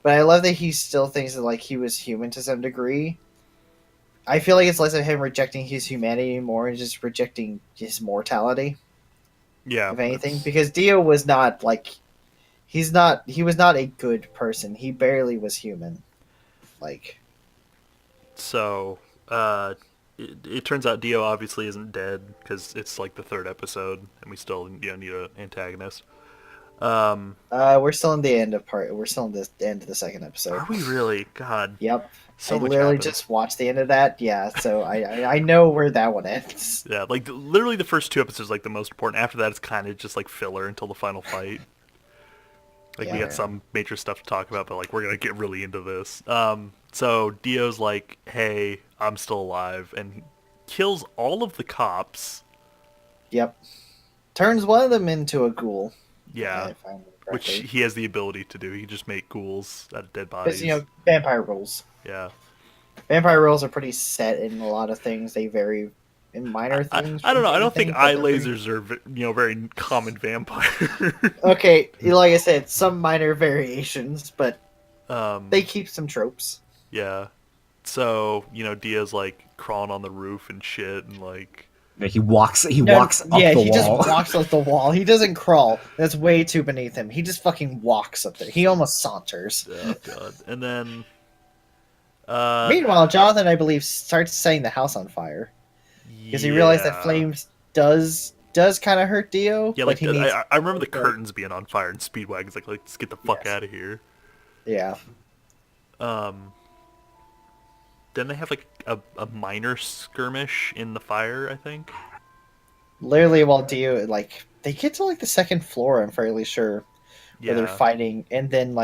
But I love that he still thinks that like he was human to some degree. I feel like it's less of him rejecting his humanity, more and just rejecting his mortality, Yeah. if anything. that's- Because Dio was not like he was not a good person. He barely was human. Like So, it turns out Dio obviously isn't dead because it's like the third episode, and we still need an antagonist. we're still in the end of part. We're still in the end of the second episode. Are we really? God, Yep. so I much literally happened. just watched the end of that. Yeah, so I know where that one ends. Yeah, like literally the first two episodes like the most important. After that, it's kind of just like filler until the final fight. Like we Yeah. got some major stuff to talk about, but like we're gonna get really into this. So Dio's like, "Hey, I'm still alive," and he kills all of the cops. Yep. Turns one of them into a ghoul. Yeah, If I remember which correctly. he has the ability to do. He can just make ghouls out of dead bodies. Because vampire rules. Yeah, Vampire rules are pretty set in a lot of things. They vary in minor things. I don't know. I from don't think things, but eye they're pretty- lasers are very common vampire. Okay, like I said, some minor variations, but um, they keep some tropes. yeah. So Dio's like crawling on the roof and shit, and like. He walks up Yeah, the he wall. just walks up the wall. He doesn't crawl. That's way too beneath him. He just fucking walks up there. He almost saunters. Oh god. And then Meanwhile, Jonathan, I believe, starts setting the house on fire because he realized that flames does kind of hurt Dio. Yeah, but like he needs. I remember the curtains being on fire and Speedwagon's like let's get the fuck Yes. out of here. Yeah, Then they have like a minor skirmish in the fire, I think. literally, while Dio they get to like the second floor, I'm fairly sure, Yeah. where they're fighting, and then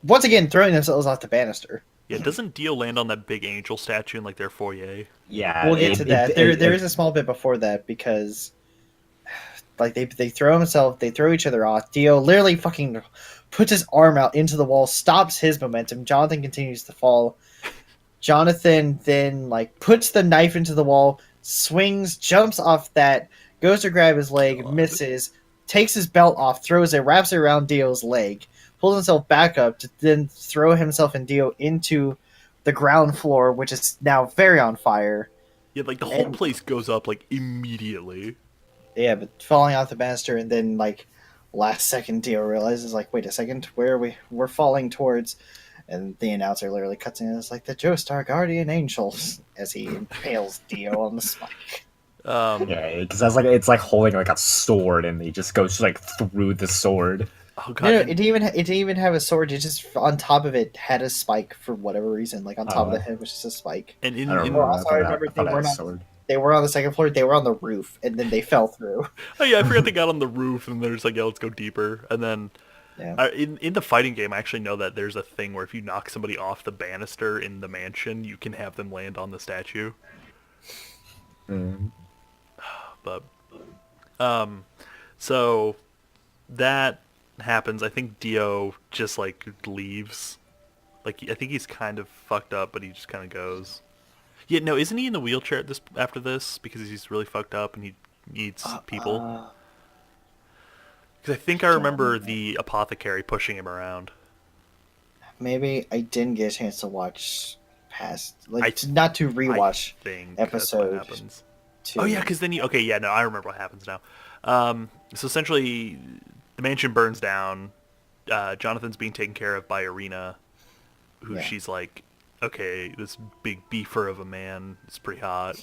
once again throwing themselves off the banister. Yeah, doesn't Dio land on that big angel statue in like their foyer? Yeah, We'll get to that. There is a small bit before that because, like, they throw each other off. Dio literally fucking puts his arm out into the wall, stops his momentum. Jonathan continues to fall. Jonathan then puts the knife into the wall, swings, jumps off that, goes to grab his leg, God. misses, takes his belt off, throws it, wraps it around Dio's leg, pulls himself back up to then throw himself and Dio into the ground floor, which is now very on fire. Yeah, like the whole And place goes up like immediately. yeah, but falling off the banister, and then like last second, Dio realizes like, wait a second, where are we? We're falling towards, and the announcer literally cuts in. And it's like the Joestar Guardian Angels as he impales Dio on the spike. Yeah, because that's like it's like holding like a sword, and he just goes like through the sword. Oh god. No, it didn't even have a sword. It just on top of it had a spike for whatever reason. Like on top of the head was just a spike. And I don't in remember. Also, I remember I thought it had a sword. they were on the second floor. They were on the roof, and then they fell through. oh yeah, I forgot they got on the roof and they're just like, yeah, let's go deeper. And then Yeah. in the fighting game, I actually know that there's a thing where if you knock somebody off the banister in the mansion, you can have them land on the statue. Mm. But so that happens. I think Dio just like leaves. Like I think he's kind of fucked up, but he just kind of goes. Yeah, no, isn't he in the wheelchair after this because he's really fucked up and he needs people? Because I think I remember the apothecary pushing him around. Maybe I didn't get a chance to watch past, like I- not to rewatch I think that's what episode happens. 2. Oh yeah, because then okay, yeah, no, I remember what happens now. So essentially, the mansion burns down. Jonathan's being taken care of by Irina, who Yeah. she's like, okay, this big beefer of a man is pretty hot.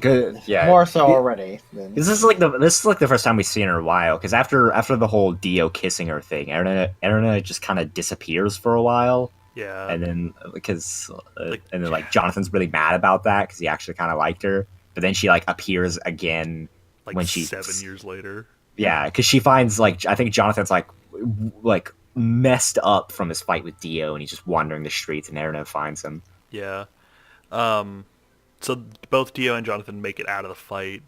Good. Yeah. More so already. Than... This is like the first time we've seen her in a while. Because after the whole Dio kissing her thing, Erina just kind of disappears for a while. Yeah. And then like Jonathan's really mad about that because he actually kind of liked her. But then she like appears again like when she 7 years later. Yeah, because she finds like I think Jonathan's like messed up from his fight with Dio, and he's just wandering the streets, and Erina finds him. Yeah. So both Dio and Jonathan make it out of the fight.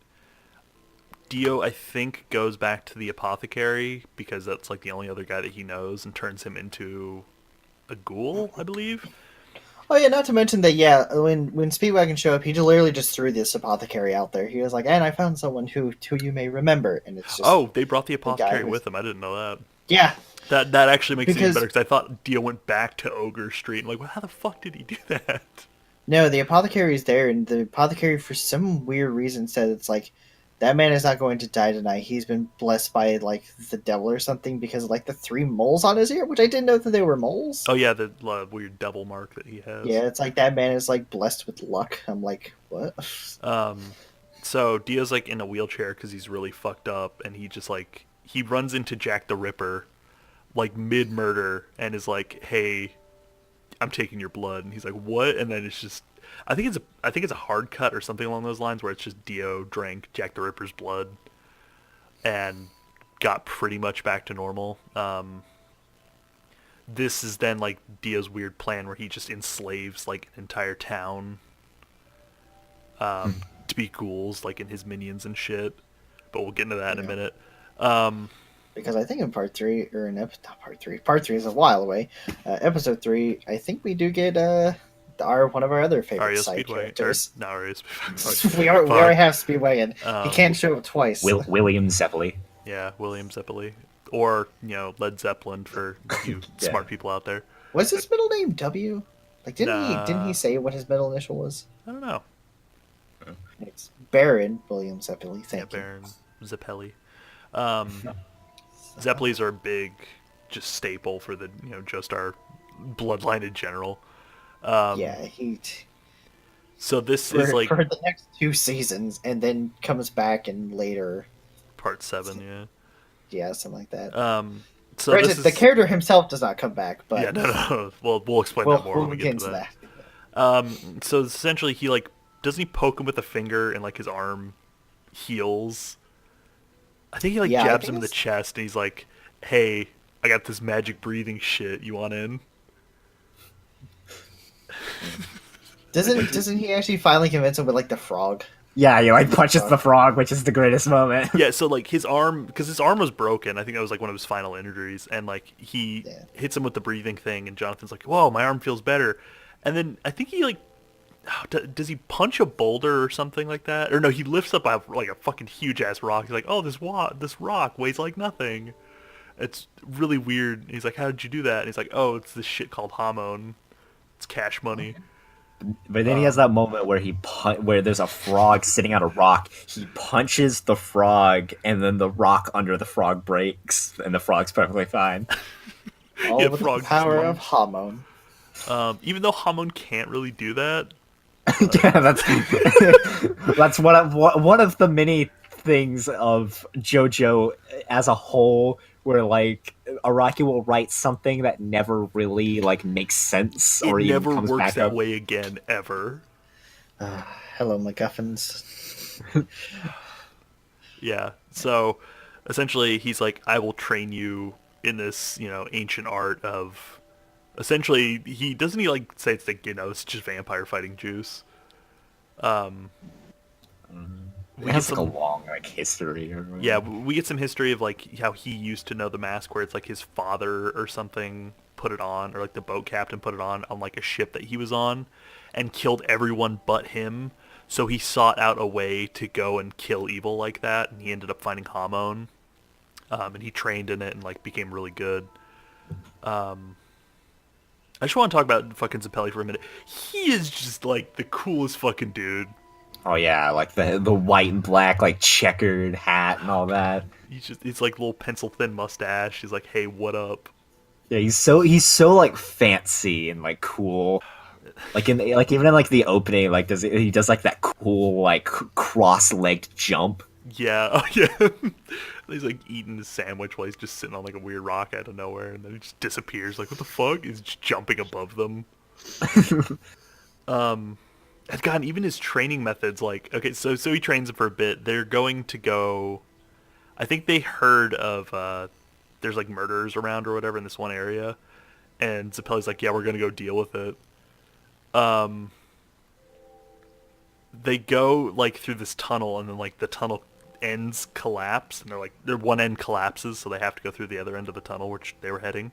Dio, I think, goes back to the apothecary because that's like the only other guy that he knows and turns him into a ghoul, I believe. Oh yeah, not to mention that when Speedwagon showed up, he literally just threw this apothecary out there. He was like, "And I found someone who you may remember," and it's just Oh, they brought the apothecary who's- with them. I didn't know that. yeah. That actually makes it even Because- better because I thought Dio went back to Ogre Street. I'm like, well, how the fuck did he do that? No, the apothecary is there, and the apothecary, for some weird reason, said it's like that man is not going to die tonight. He's been blessed by like the devil or something because of like the 3 moles on his ear, which I didn't know that they were moles. Oh yeah, the weird devil mark that he has. Yeah, it's like that man is like blessed with luck. I'm like, what? So Dio's like in a wheelchair because he's really fucked up, and he just like he runs into Jack the Ripper, like mid murder, and is like, "Hey, I'm taking your blood," and he's like, "What?" And then it's just, I think it's a hard cut or something along those lines where it's just Dio drank Jack the Ripper's blood, and got pretty much back to normal. This is then like Dio's weird plan where he just enslaves like an entire town, to be ghouls, like in his minions and shit. But we'll get into that in a minute. Because I think in part 3, or in not part 3 is a while away. Episode 3, I think we do get one of our other favorite Ario side Speedway. characters. No, Ario Speedway. we already have Speedwagon. He can't show up twice. William Zeppeli. Yeah, William Zeppeli. Or, Led Zeppelin for you Yeah. smart people out there. Was his middle name W? Like, didn't he say what his middle initial was? I don't know. It's Baron William Zeppeli. Thank you. Baron Zeppeli. Zeppelis are a big, just staple for the, Joestar bloodline in general. Yeah, he So this is like for the next 2 seasons, and then comes back in later. part 7, yeah. Yeah, something like that. So Granted, this is the character himself does not come back, but yeah, no. Well, we'll explain that more when we get to that. So essentially, he like doesn't he poke him with a finger and like his arm heals. I think he like Yeah, I jabs think him in the it's- chest and he's like, "Hey, I got this magic breathing shit. You want in?" Doesn't he actually finally convince him with like the frog? Yeah, he like punches the frog, which is the greatest moment. Yeah, so like his arm, because his arm was broken. I think that was like one of his final injuries, and like he hits him with the breathing thing, and Jonathan's like, "Whoa, my arm feels better," and then I think he like does he punch a boulder or something like that? Or no, he lifts up like a fucking huge ass rock. He's like, oh, this rock weighs like nothing. It's really weird. He's like, how did you do that? And he's like, oh, it's this shit called Hamon. It's cash money. But then he has that moment where where there's a frog sitting on a rock. He punches the frog, and then the rock under the frog breaks, and the frog's perfectly fine. All Yeah, with the frog's power just of Hamon. Even though Hamon can't really do that. Yeah, that's one of the many things of JoJo as a whole, where like Araki will write something that never really like makes sense It or even never comes works back that up. way again, ever. Hello, MacGuffins. Yeah. So essentially, he's like, I will train you in this, ancient art of. Essentially, he like say it's like it's just vampire fighting juice. It We get has like a some, long like history. Or yeah, whatever. we get some history of like how he used to know the mask, where it's like his father or something put it on, or like the boat captain put it on like a ship that he was on, and killed everyone but him. So he sought out a way to go and kill evil like that, and he ended up finding Hamon, and he trained in it and like became really good. I just want to talk about fucking Zappelli for a minute. He is just like the coolest fucking dude. Oh yeah, like the white and black like checkered hat and all that. He's like little pencil thin mustache. He's like, hey, what up? Yeah, he's so like fancy and like cool. Like even in like the opening, like he does like that cool like cross-legged jump. Yeah, oh yeah. He's like eating his sandwich while he's just sitting on like a weird rock out of nowhere, and then he just disappears. Like, what the fuck? He's just jumping above them. And God, even his training methods, like, okay, so he trains them for a bit. They're going to go. I think they heard of there's like murderers around or whatever in this one area, and Zappelli's like, yeah, we're gonna go deal with it. They go like through this tunnel, and then like the tunnel ends collapse, and their one end collapses, so they have to go through the other end of the tunnel, which they were heading.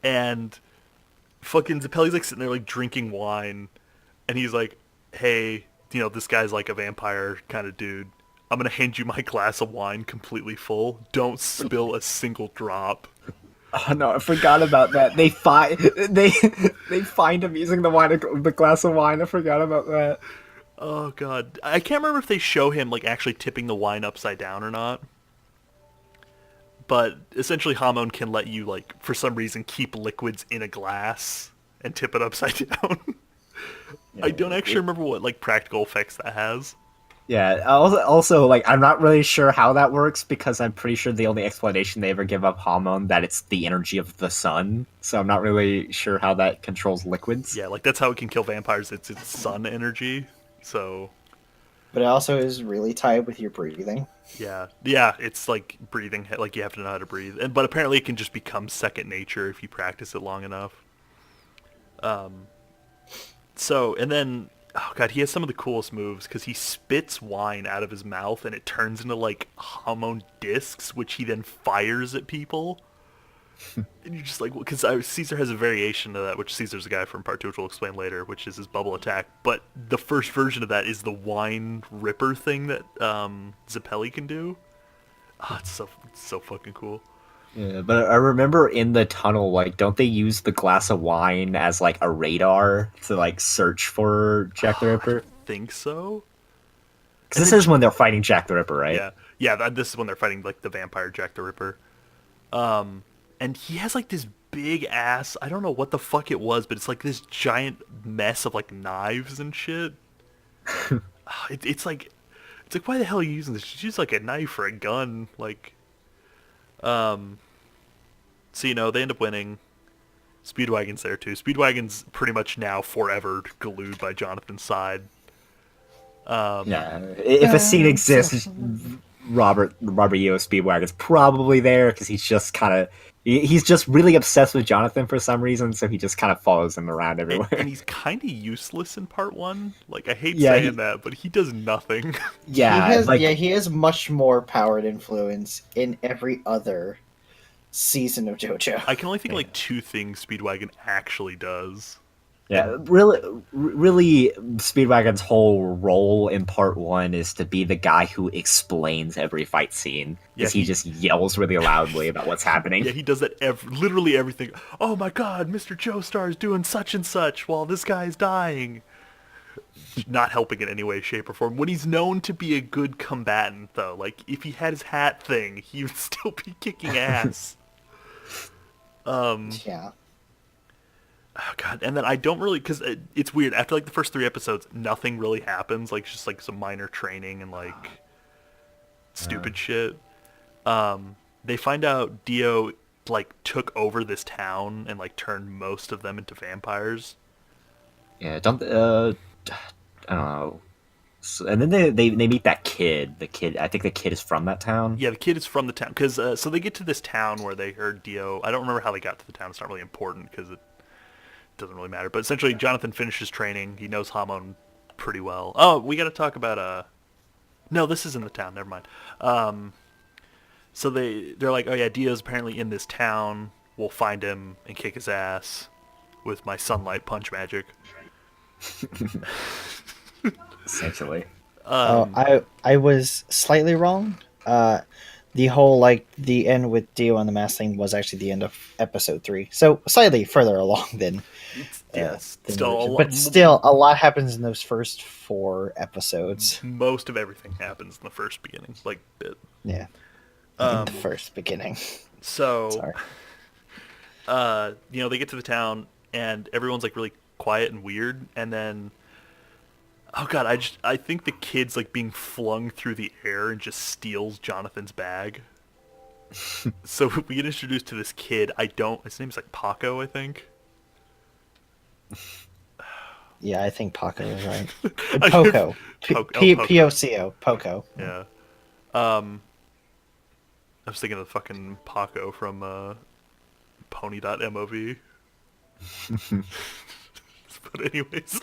And fucking Zappelli's like sitting there like drinking wine, and he's like, hey, this guy's like a vampire kind of dude. I'm gonna hand you my glass of wine completely full. Don't spill a single drop. Oh no, I forgot about that. They find him using the glass of wine. I forgot about that. Oh god, I can't remember if they show him like actually tipping the wine upside down or not. But essentially, Hamon can let you like for some reason keep liquids in a glass and tip it upside down. I don't actually remember what like practical effects that has. Yeah. Also, like I'm not really sure how that works because I'm pretty sure the only explanation they ever give of Hamon that it's the energy of the sun. So I'm not really sure how that controls liquids. Yeah, like that's how it can kill vampires. It's sun energy. So But it also is really tied with your breathing. yeah, it's like breathing. Like you have to know how to breathe, but apparently it can just become second nature if you practice it long enough. So and then oh god, he has some of the coolest moves because he spits wine out of his mouth and it turns into like Hamon discs, which he then fires at people. And you're just like, because Caesar has a variation of that, which Caesar's a guy from Part 2, which we'll explain later, which is his bubble attack. But the first version of that is the wine ripper thing that Zappelli can do. Oh, it's so fucking cool. Yeah, but I remember in the tunnel, like, don't they use the glass of wine as like a radar to like search for Jack the Ripper? Think so? Because this is when they're fighting Jack the Ripper, right? Yeah. This is when they're fighting like the vampire Jack the Ripper. And he has like this big ass. I don't know what the fuck it was, but it's like this giant mess of like knives and shit. It's like why the hell are you using this? Just use like a knife or a gun, like. So they end up winning. Speedwagon's there too. Speedwagon's pretty much now forever glued by Jonathan's side. Yeah. If a scene exists, Robert Yeo Speedwagon's probably there because he's just really obsessed with Jonathan for some reason, so he just kind of follows him around everywhere. And he's kind of useless in part 1. Like I hate saying that, but he does nothing. Yeah, he has much more power and influence in every other season of JoJo. I can only think of like 2 things Speedwagon actually does. Yeah, really, Speedwagon's whole role in part one is to be the guy who explains every fight scene Yeah, because he just yells really loudly about what's happening. Yeah, he does that literally everything. Oh my god, Mr. Joestar is doing such and such while this guy's dying. Not helping in any way, shape, or form. When he's known to be a good combatant, though, like if he had his hat thing, he would still be kicking ass. Yeah. Oh god, and then I don't really, because it's weird. After like the first 3 episodes, nothing really happens. Like it's just like some minor training and like stupid shit. They find out Dio like took over this town and like turned most of them into vampires. Yeah, don't I don't know. So, and then they meet that kid. The kid, I think the kid is from that town. Yeah, the kid is from the town because so they get to this town where they heard Dio. I don't remember how they got to the town. It's not really important because it doesn't really matter. But essentially, Jonathan finishes training. He knows Hamon pretty well. Oh, we got to talk about No, this isn't the town. Never mind. So they're like, oh yeah, Dio's apparently in this town. We'll find him and kick his ass with my sunlight punch magic. Essentially. I was slightly wrong. The whole like the end with Dio on the mask thing was actually the end of episode 3, so slightly further along than. Yes, than still a original. lot, But still, a lot happens in those first 4 episodes. most of everything happens in the first beginning, like bit. Yeah, in the first beginning. So, Sorry. they get to the town and everyone's like really quiet and weird, and then, oh god, I think the kid's like being flung through the air and just steals Jonathan's bag. So we get introduced to this kid. His name's like Paco, I think. Yeah, I think Paco is right. I- Poco. Poco. P-O-C-O. Poco. Yeah. I was thinking of fucking Paco from Pony.mov. But anyways,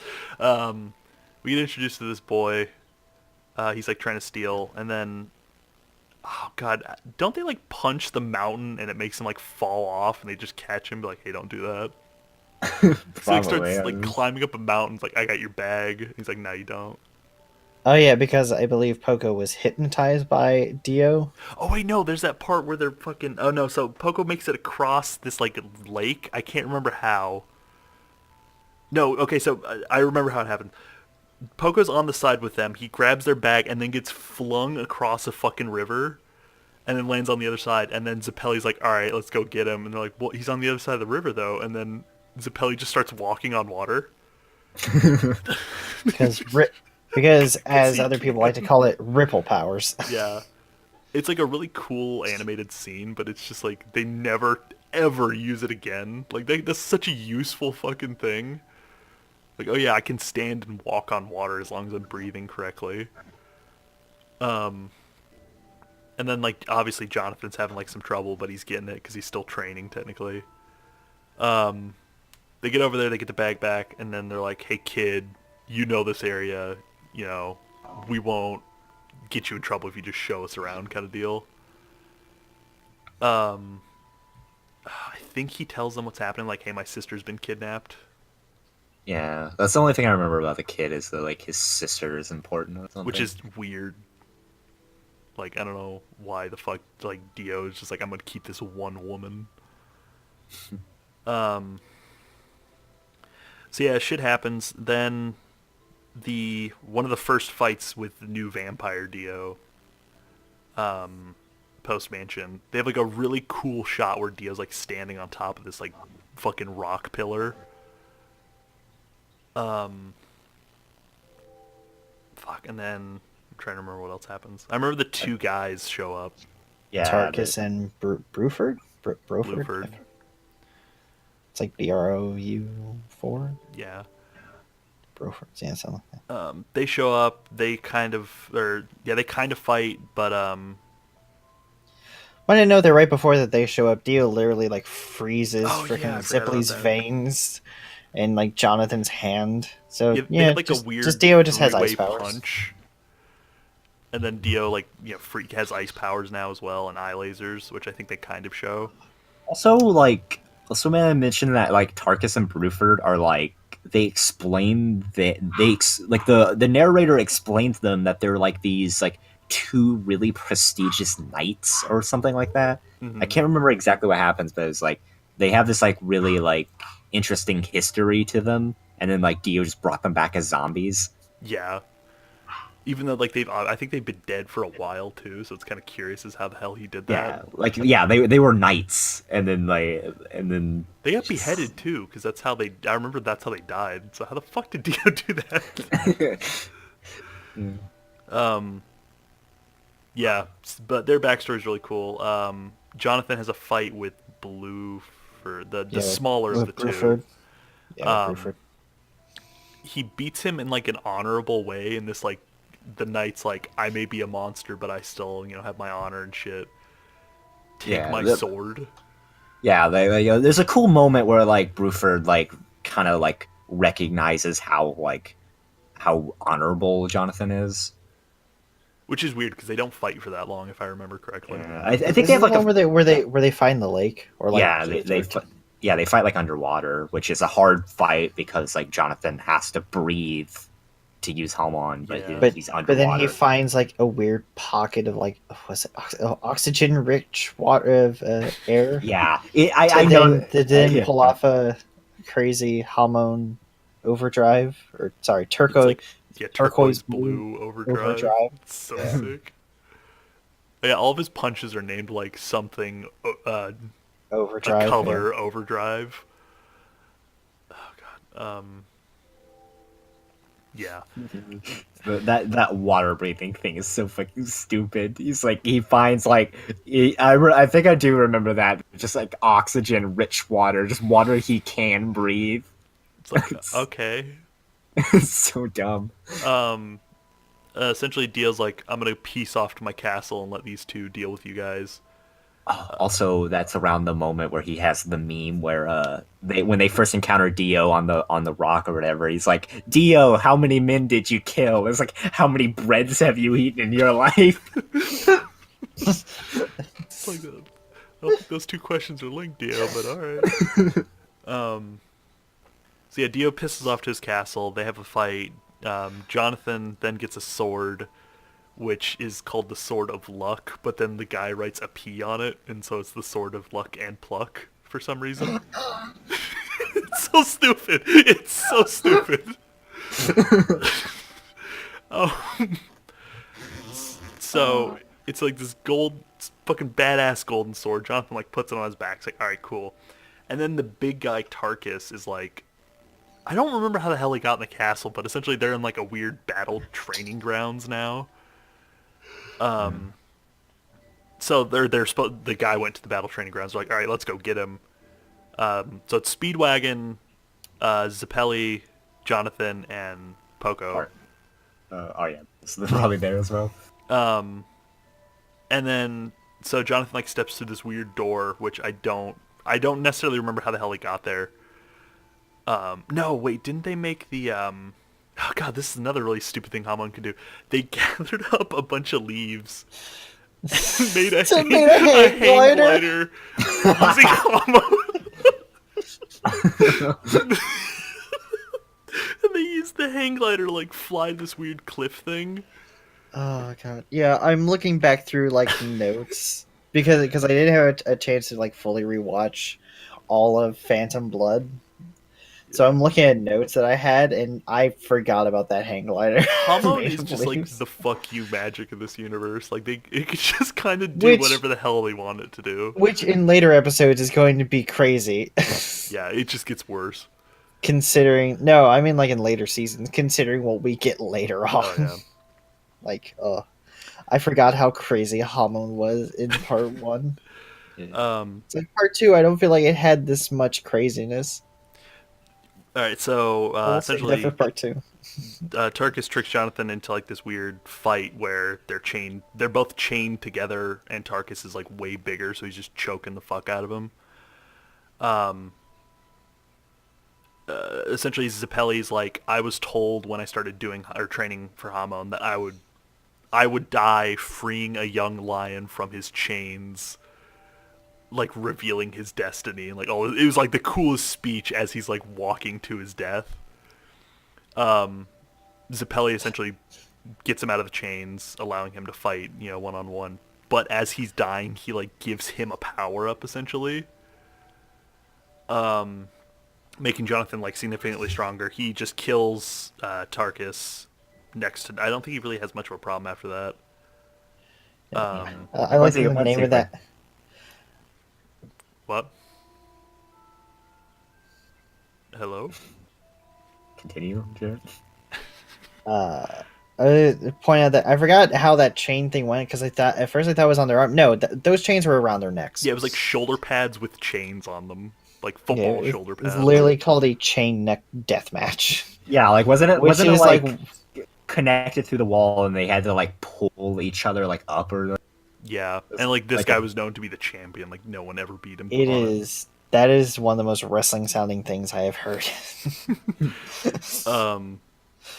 we get introduced to this boy. He's like trying to steal, and then, oh god, don't they like punch the mountain and it makes him like fall off, and they just catch him, be like, hey, don't do that. So he starts Probably, like climbing up a mountain. It's like, I got your bag. He's like, no, you don't. Oh yeah, because I believe Poco was hypnotized by Dio. Oh wait, no, there's that part where they're fucking. Oh no, so Poco makes it across this like lake. I can't remember how. No, okay, so I remember how it happened. Poco's on the side with them. He grabs their bag and then gets flung across a fucking river, and then lands on the other side. And then Zappelli's like, "All right, let's go get him." And they're like, "Well, he's on the other side of the river, though." And then Zappelli just starts walking on water. Because as he other people like to call it, ripple powers. Yeah, it's like a really cool animated scene, but it's just like they never ever use it again. Like that's such a useful fucking thing. Like, oh yeah, I can stand and walk on water as long as I'm breathing correctly. And then like obviously Jonathan's having like some trouble, but he's getting it because he's still training technically. They get over there, they get the bag back, and then they're like, "Hey kid, you know this area, we won't get you in trouble if you just show us around," kind of deal. I think he tells them what's happening, like, "Hey, my sister's been kidnapped." Yeah, that's the only thing I remember about the kid is that like his sister is important or something. Which is weird. Like, I don't know why the fuck, like, Dio is just like, I'm gonna keep this one woman. So yeah, shit happens. Then one of the first fights with the new vampire Dio, post mansion, they have like a really cool shot where Dio's like standing on top of this like fucking rock pillar. Fuck, and then I'm trying to remember what else happens. I remember the 2 guys show up. yeah, Tarkus and Bruford? Broford? Bluford. It's like BROU4? Yeah. Broford, yeah, something like that. They show up. They kind of fight, but But I know that right before that they show up, Dio literally like freezes Oh, yeah, I freaking forgot Zipley's about that. veins and like Jonathan's hand. So they yeah, have like just, a weird just Dio just has ice three-way powers. punch. And then Dio like freak has ice powers now as well and eye lasers, which I think they kind of show. Also, may I mention that like Tarkus and Bruford are like they explain that like the narrator explains them that they're like these like two really prestigious knights or something like that. I Hmm. can't remember exactly what happens, but it's like they have this like really like interesting history to them, and then like Dio just brought them back as zombies. Yeah. Even though like I think they've been dead for a while too, so it's kind of curious as how the hell he did that. Yeah, like yeah, they were knights, and then They got just beheaded too, because that's how they. I remember that's how they died. So how the fuck did Dio do that? Um, yeah, but their backstory is really cool. Jonathan has a fight with Blue for the Yeah, smaller of the with two. Bruford. Yeah, with Um, Bruford. he beats him in like an honorable way. In this like, the knight's like, I may be a monster, but I still have my honor and shit. Take yeah, my sword. yeah. There's a cool moment where like Bruford like kind of like recognizes how honorable Jonathan is. Which is weird because they don't fight for that long, if I remember correctly. Yeah, I think This they is have the like one a where they find the lake or like yeah they fight like underwater, which is a hard fight because like Jonathan has to breathe to use Helmon, but Yeah. but he's but then he underwater. finds like a weird pocket of like was it oxygen rich water of air Yeah, I to know. then Yeah. pull off a crazy hormone overdrive or sorry It's like, yeah, turquoise turquoise blue blue overdrive. overdrive. It's so Yeah, sick. Yeah, all of his punches are named like something, a overdrive. Yeah. color overdrive. Oh god. Yeah. But that water breathing thing is so fucking stupid. He's like he finds like I think I do remember that just like oxygen rich water, just water he can breathe. It's like, it's, okay. it's so dumb. Um, essentially, Dio's like, I'm gonna peace off to my castle and let these two deal with you guys. Oh, also, that's around the moment where he has the meme where they when they first encounter Dio on the rock or whatever, he's like, Dio, how many men did you kill? It's like, how many breads have you eaten in your life? It's like, I don't think those two questions are linked, Dio, but all right. So yeah, Dio pisses off to his castle. They have a fight. Jonathan then gets a sword, which is called the Sword of Luck, but then the guy writes a P on it, and so it's the Sword of Luck and Pluck for some reason. It's so stupid. It's so stupid. Um, so it's like this fucking badass golden sword. Jonathan like puts it on his back. It's like, all right, cool. And then the big guy Tarkus is like, I don't remember how the hell he got in the castle, but essentially they're in like a weird battle training grounds now. So the guy went to the battle training grounds. They're like, all right, let's go get him. So it's Speedwagon, Zappelli, Jonathan, and Poco. Oh yeah, so they're probably there as well. And then so Jonathan like steps through this weird door, which I don't necessarily remember how the hell he got there. No, wait, didn't they make the oh god, this is another really stupid thing Hamon could do. They gathered up a bunch of leaves and made a hang glider using Hamon. And they used the hang glider to like fly this weird cliff thing. Oh god. Yeah, I'm looking back through like notes because I didn't have a chance to like fully rewatch all of Phantom Blood. So I'm looking at notes that I had, and I forgot about that hang glider. Hamon Made is of just like leaves. the fuck you magic of this universe. Like it could just kind of do whatever the hell they want it to do. Which in later episodes is going to be crazy. Yeah, it just gets worse. Considering, no, I mean like in later seasons, considering what we get later on. Oh yeah. Like, I forgot how crazy Hamon was in part one. It's like part two, I don't feel like it had this much craziness. All right, so We'll save that for essentially, part two. Turkus tricks Jonathan into like this weird fight where they're chained. They're both chained together, and Tarkus is like way bigger, so he's just choking the fuck out of him. Essentially, Zappelli's like, I was told when I started doing or training for Hamon that I would die freeing a young lion from his chains, like revealing his destiny, and like, oh, it was like the coolest speech as he's like walking to his death. Zeppeli essentially gets him out of the chains, allowing him to fight, one on one. But as he's dying, he like gives him a power up essentially, making Jonathan like significantly stronger. He just kills Tarkus next to. I don't think he really has much of a problem after that. I like the name of that. What? Hello? Continue, Jared. I point out that I forgot how that chain thing went because I thought at first it was on their arm. No, those chains were around their necks. Yeah, it was like shoulder pads with chains on them, like football shoulder pads. It's literally called a chain neck death match. Yeah, like wasn't it like connected through the wall and they had to like pull each other like up or? Yeah, and like this guy was known to be the champion. Like no one ever beat him. That is one of the most wrestling sounding things I have heard.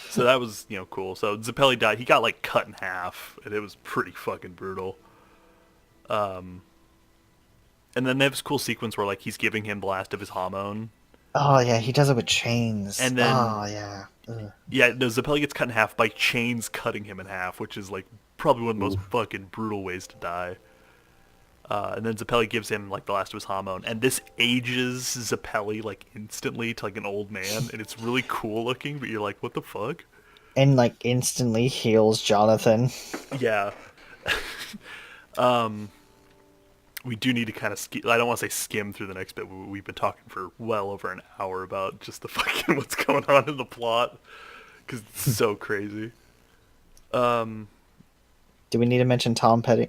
So that was, cool. So Zeppeli died. He got like cut in half, and it was pretty fucking brutal. And then they have this cool sequence where like he's giving him the last of his hormone. Oh yeah, he does it with chains. And then yeah, no, Zeppeli gets cut in half by chains cutting him in half, which is like probably one of the most fucking brutal ways to die. And then Zeppeli gives him like the last of his hormone, and this ages Zeppeli like instantly to like an old man, and it's really cool looking. But you're like, what the fuck? And like instantly heals Jonathan. Yeah. We do need to kind of I don't want to say skim through the next bit. We've been talking for well over an hour about just the fucking what's going on in the plot because it's so crazy. Do we need to mention Tom Petty?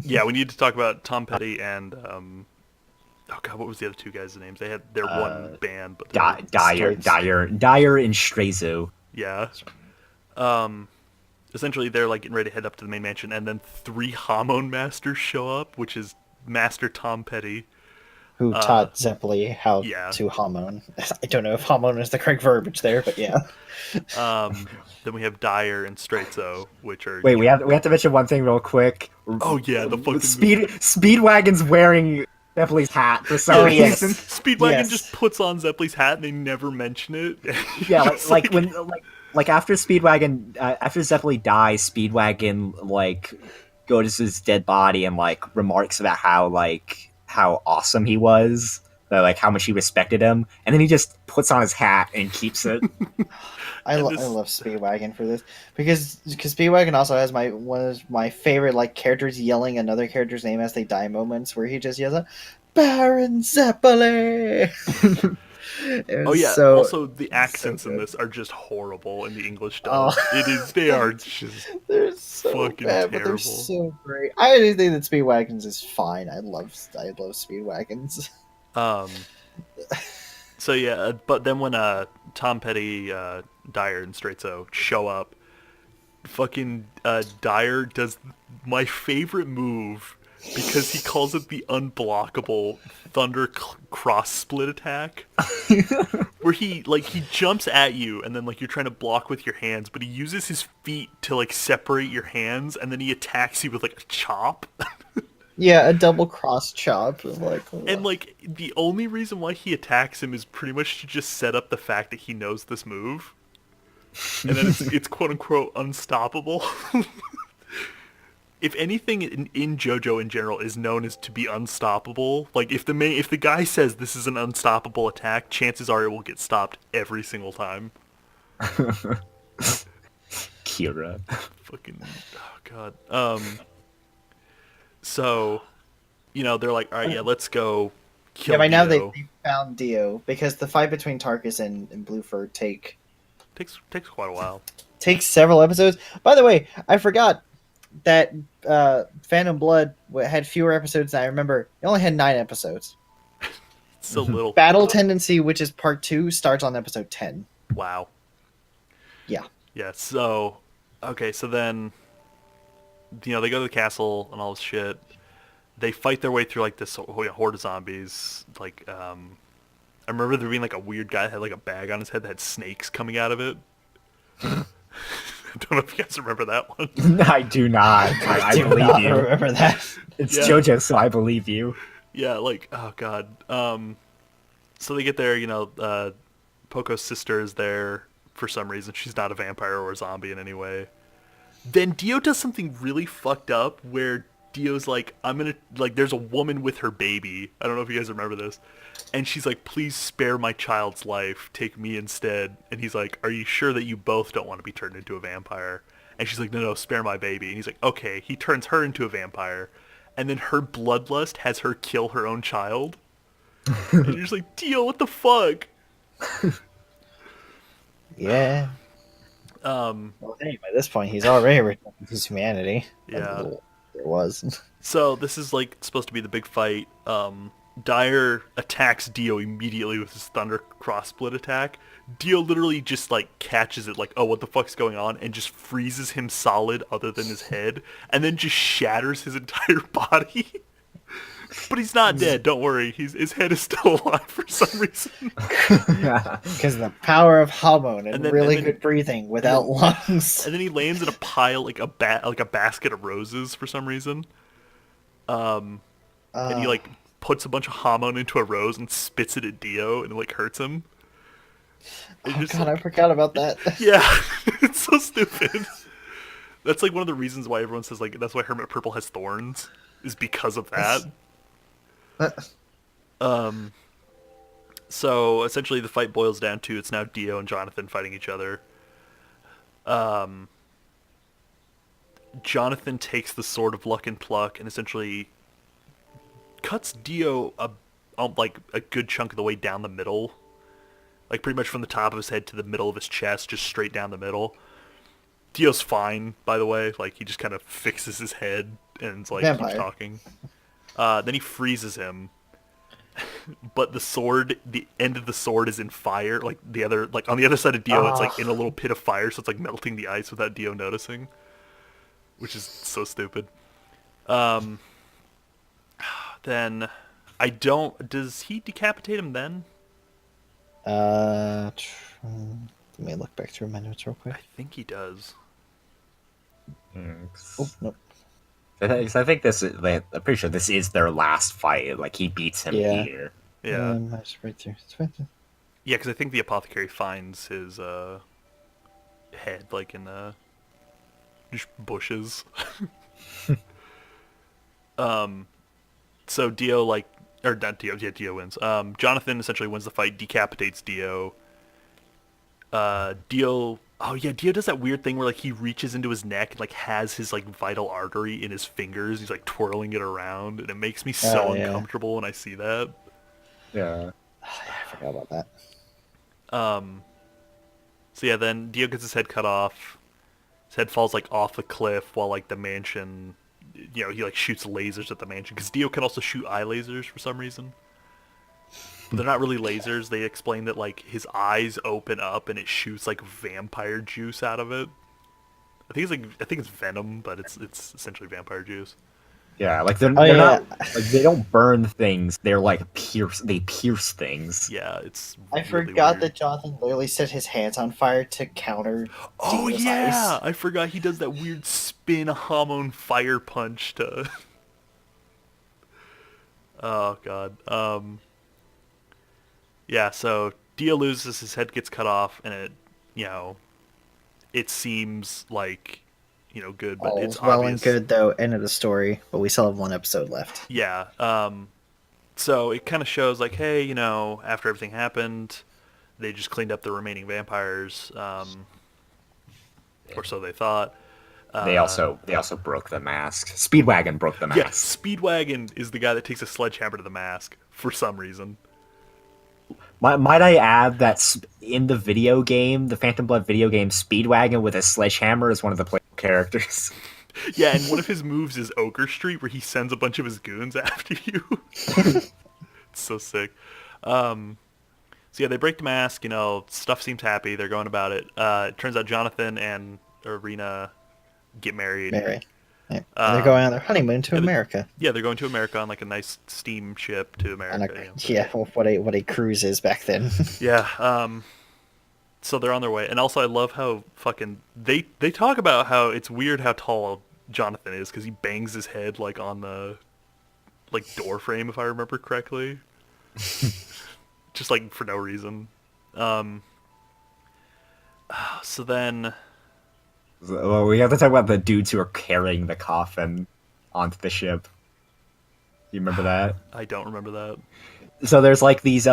Yeah, we need to talk about Tom Petty and oh god, what was the other two guys' names? They had their one band, but Dyer and Strazo. Yeah. Essentially, they're like getting ready to head up to the main mansion, and then 3 hormone masters show up, which is Master Tom Petty, who taught Zeppeli how to hormone. I don't know if hormone is the correct verbiage there, but yeah. Then we have Dyer and Strazo, which are we have to mention one thing real quick. Oh yeah, the fucking Speedwagon's wearing Zeppeli's hat for some reason. Speedwagon just puts on Zeppeli's hat and they never mention it. Yeah, like after Speedwagon, after Zeppeli dies, Speedwagon like goes to his dead body and like remarks about how awesome he was, like how much he respected him, and then he just puts on his hat and keeps it. I love Speedwagon for this because Speedwagon also has one of my favorite like characters yelling another character's name as they die moments where he just yells out, "Baron Zeppeli." Oh yeah. Also, the accents in this are just horrible in the English dub. They are just they're so fucking bad, terrible. but they're so great. I just think that Speedwagons is fine. I love Speedwagons. So yeah, but then when Tom Petty, Dyer, and Strazo show up, fucking Dyer does my favorite move because he calls it the unblockable Thunder Cross Split attack, where he jumps at you and then like you're trying to block with your hands, but he uses his feet to like separate your hands, and then he attacks you with like a chop. Yeah, a double cross chop. And like the only reason why he attacks him is pretty much to just set up the fact that he knows this move, and then it's quote unquote unstoppable. If anything in JoJo in general is known as to be unstoppable, like if the guy says this is an unstoppable attack, chances are it will get stopped every single time. Kira. Fucking oh god. So, they're like, all right, yeah, let's go kill by now Dio. they found Dio because the fight between Tarkus and Bluefur takes quite a while. Takes several episodes. By the way, I forgot that Phantom Blood had fewer episodes than I remember. It only had 9 episodes. It's so little. Battle Tendency, which is part 2, starts on episode 10. Wow. Yeah. Yeah, so, okay, so then, they go to the castle and all this shit. They fight their way through, like, this horde of zombies. Like, I remember there being, like, a weird guy that had, like, a bag on his head that had snakes coming out of it. I don't know if you guys remember that one. I do not. I believe you. I remember that. It's JoJo, so I believe you. Yeah, like, oh god. So they get there, Poco's sister is there, for some reason. She's not a vampire or a zombie in any way. Then Dio does something really fucked up where Dio's like, I'm gonna, like, there's a woman with her baby. I don't know if you guys remember this. And she's like, please spare my child's life. Take me instead. And he's like, are you sure that you both don't want to be turned into a vampire? And she's like, no, spare my baby. And he's like, okay. He turns her into a vampire. And then her bloodlust has her kill her own child. And you're just like, Dio, what the fuck? Yeah. Well, hey, by this point, he's already returned to his humanity. Yeah. It was. So this is like supposed to be the big fight. Dyer attacks Dio immediately with his Thunder Cross Split attack. Dio literally just like catches it like, oh, what the fuck's going on, and just freezes him solid other than his head, and then just shatters his entire body. But he's not dead, don't worry. His head is still alive for some reason. Because of the power of hormone and, then- really and then- good breathing without lungs. And then he lands in a pile, like a basket of roses for some reason. And he like puts a bunch of hormone into a rose and spits it at Dio, and it like hurts him. Oh god, I forgot about that. Yeah, it's so stupid. That's like one of the reasons why everyone says like that's why Hermit Purple has thorns, is because of that. So essentially the fight boils down to it's now Dio and Jonathan fighting each other. Jonathan takes the Sword of Luck and Pluck and essentially cuts Dio like a good chunk of the way down the middle. Like pretty much from the top of his head to the middle of his chest, just straight down the middle. Dio's fine, by the way. Like he just kind of fixes his head and like Vampire. keeps talking. Then he freezes him. But the sword, the end of the sword is in fire. Like the other, like on the other side of Dio, it's like in a little pit of fire, so it's like melting the ice without Dio noticing, which is so stupid. Then I don't. Does he decapitate him then? Let me look back through my notes real quick. I think he does. Oh, nope. I think this is. I'm pretty sure this is their last fight. Like he beats him Yeah. here. Yeah. It's right there. It's right there. Yeah, because I think the apothecary finds his head like in just bushes. So Dio not Dio, yeah, Dio wins. Jonathan essentially wins the fight, decapitates Dio. Dio does that weird thing where like he reaches into his neck and like has his like vital artery in his fingers. He's like twirling it around, and it makes me so uncomfortable when I see that. Yeah. I forgot about that. So yeah, then Dio gets his head cut off. His head falls like off the cliff while like the mansion, he like shoots lasers at the mansion because Dio can also shoot eye lasers for some reason. But they're not really lasers. They explain that like his eyes open up and it shoots like vampire juice out of it. I think it's venom, but it's essentially vampire juice. Yeah, like they're not like they don't burn things. They're like they pierce things. Yeah, it's. I really forgot weird. that Jonathan literally set his hands on fire to counter. Oh Dio's yeah, ice. I forgot he does that weird spin hormone fire punch to. Oh god. Yeah, so Dio loses, his head gets cut off, and it seems like, good, but it's well obvious. and good though. End of the story, but we still have one episode left. Yeah. So it kind of shows like, hey, after everything happened, they just cleaned up the remaining vampires, or so they thought. They also broke the mask. Speedwagon broke the mask. Yeah, Speedwagon is the guy that takes a sledgehammer to the mask for some reason. Might I add that in the video game, the Phantom Blood video game, Speedwagon with a sledgehammer is one of the playable characters. Yeah, and one of his moves is Ochre Street, where he sends a bunch of his goons after you. It's so sick. So yeah, they break the mask. Stuff seems happy. They're going about it. It turns out Jonathan and Irina get married. Mary. Yeah. They're going on their honeymoon to America. Yeah, they're going to America on like a nice steamship to America. What a cruise is back then. Yeah. So they're on their way, and also I love how fucking they talk about how it's weird how tall Jonathan is because he bangs his head like on the like door frame, if I remember correctly. Just like for no reason. So then, Well, we have to talk about the dudes who are carrying the coffin onto the ship. You remember that? I don't remember that. So there's these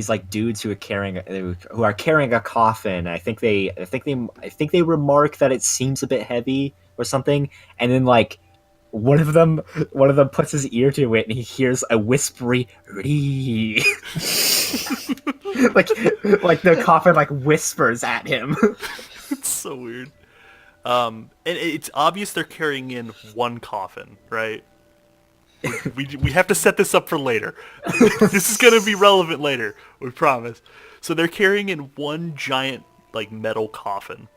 like dudes who are carrying a coffin. I think they remark that it seems a bit heavy or something, and then like one of them puts his ear to it and he hears a whispery "Ree." like like the coffin like whispers at him. It's so weird. And it's obvious they're carrying in one coffin, right? We have to set this up for later. This is gonna be relevant later, we promise. So they're carrying in one giant like metal coffin.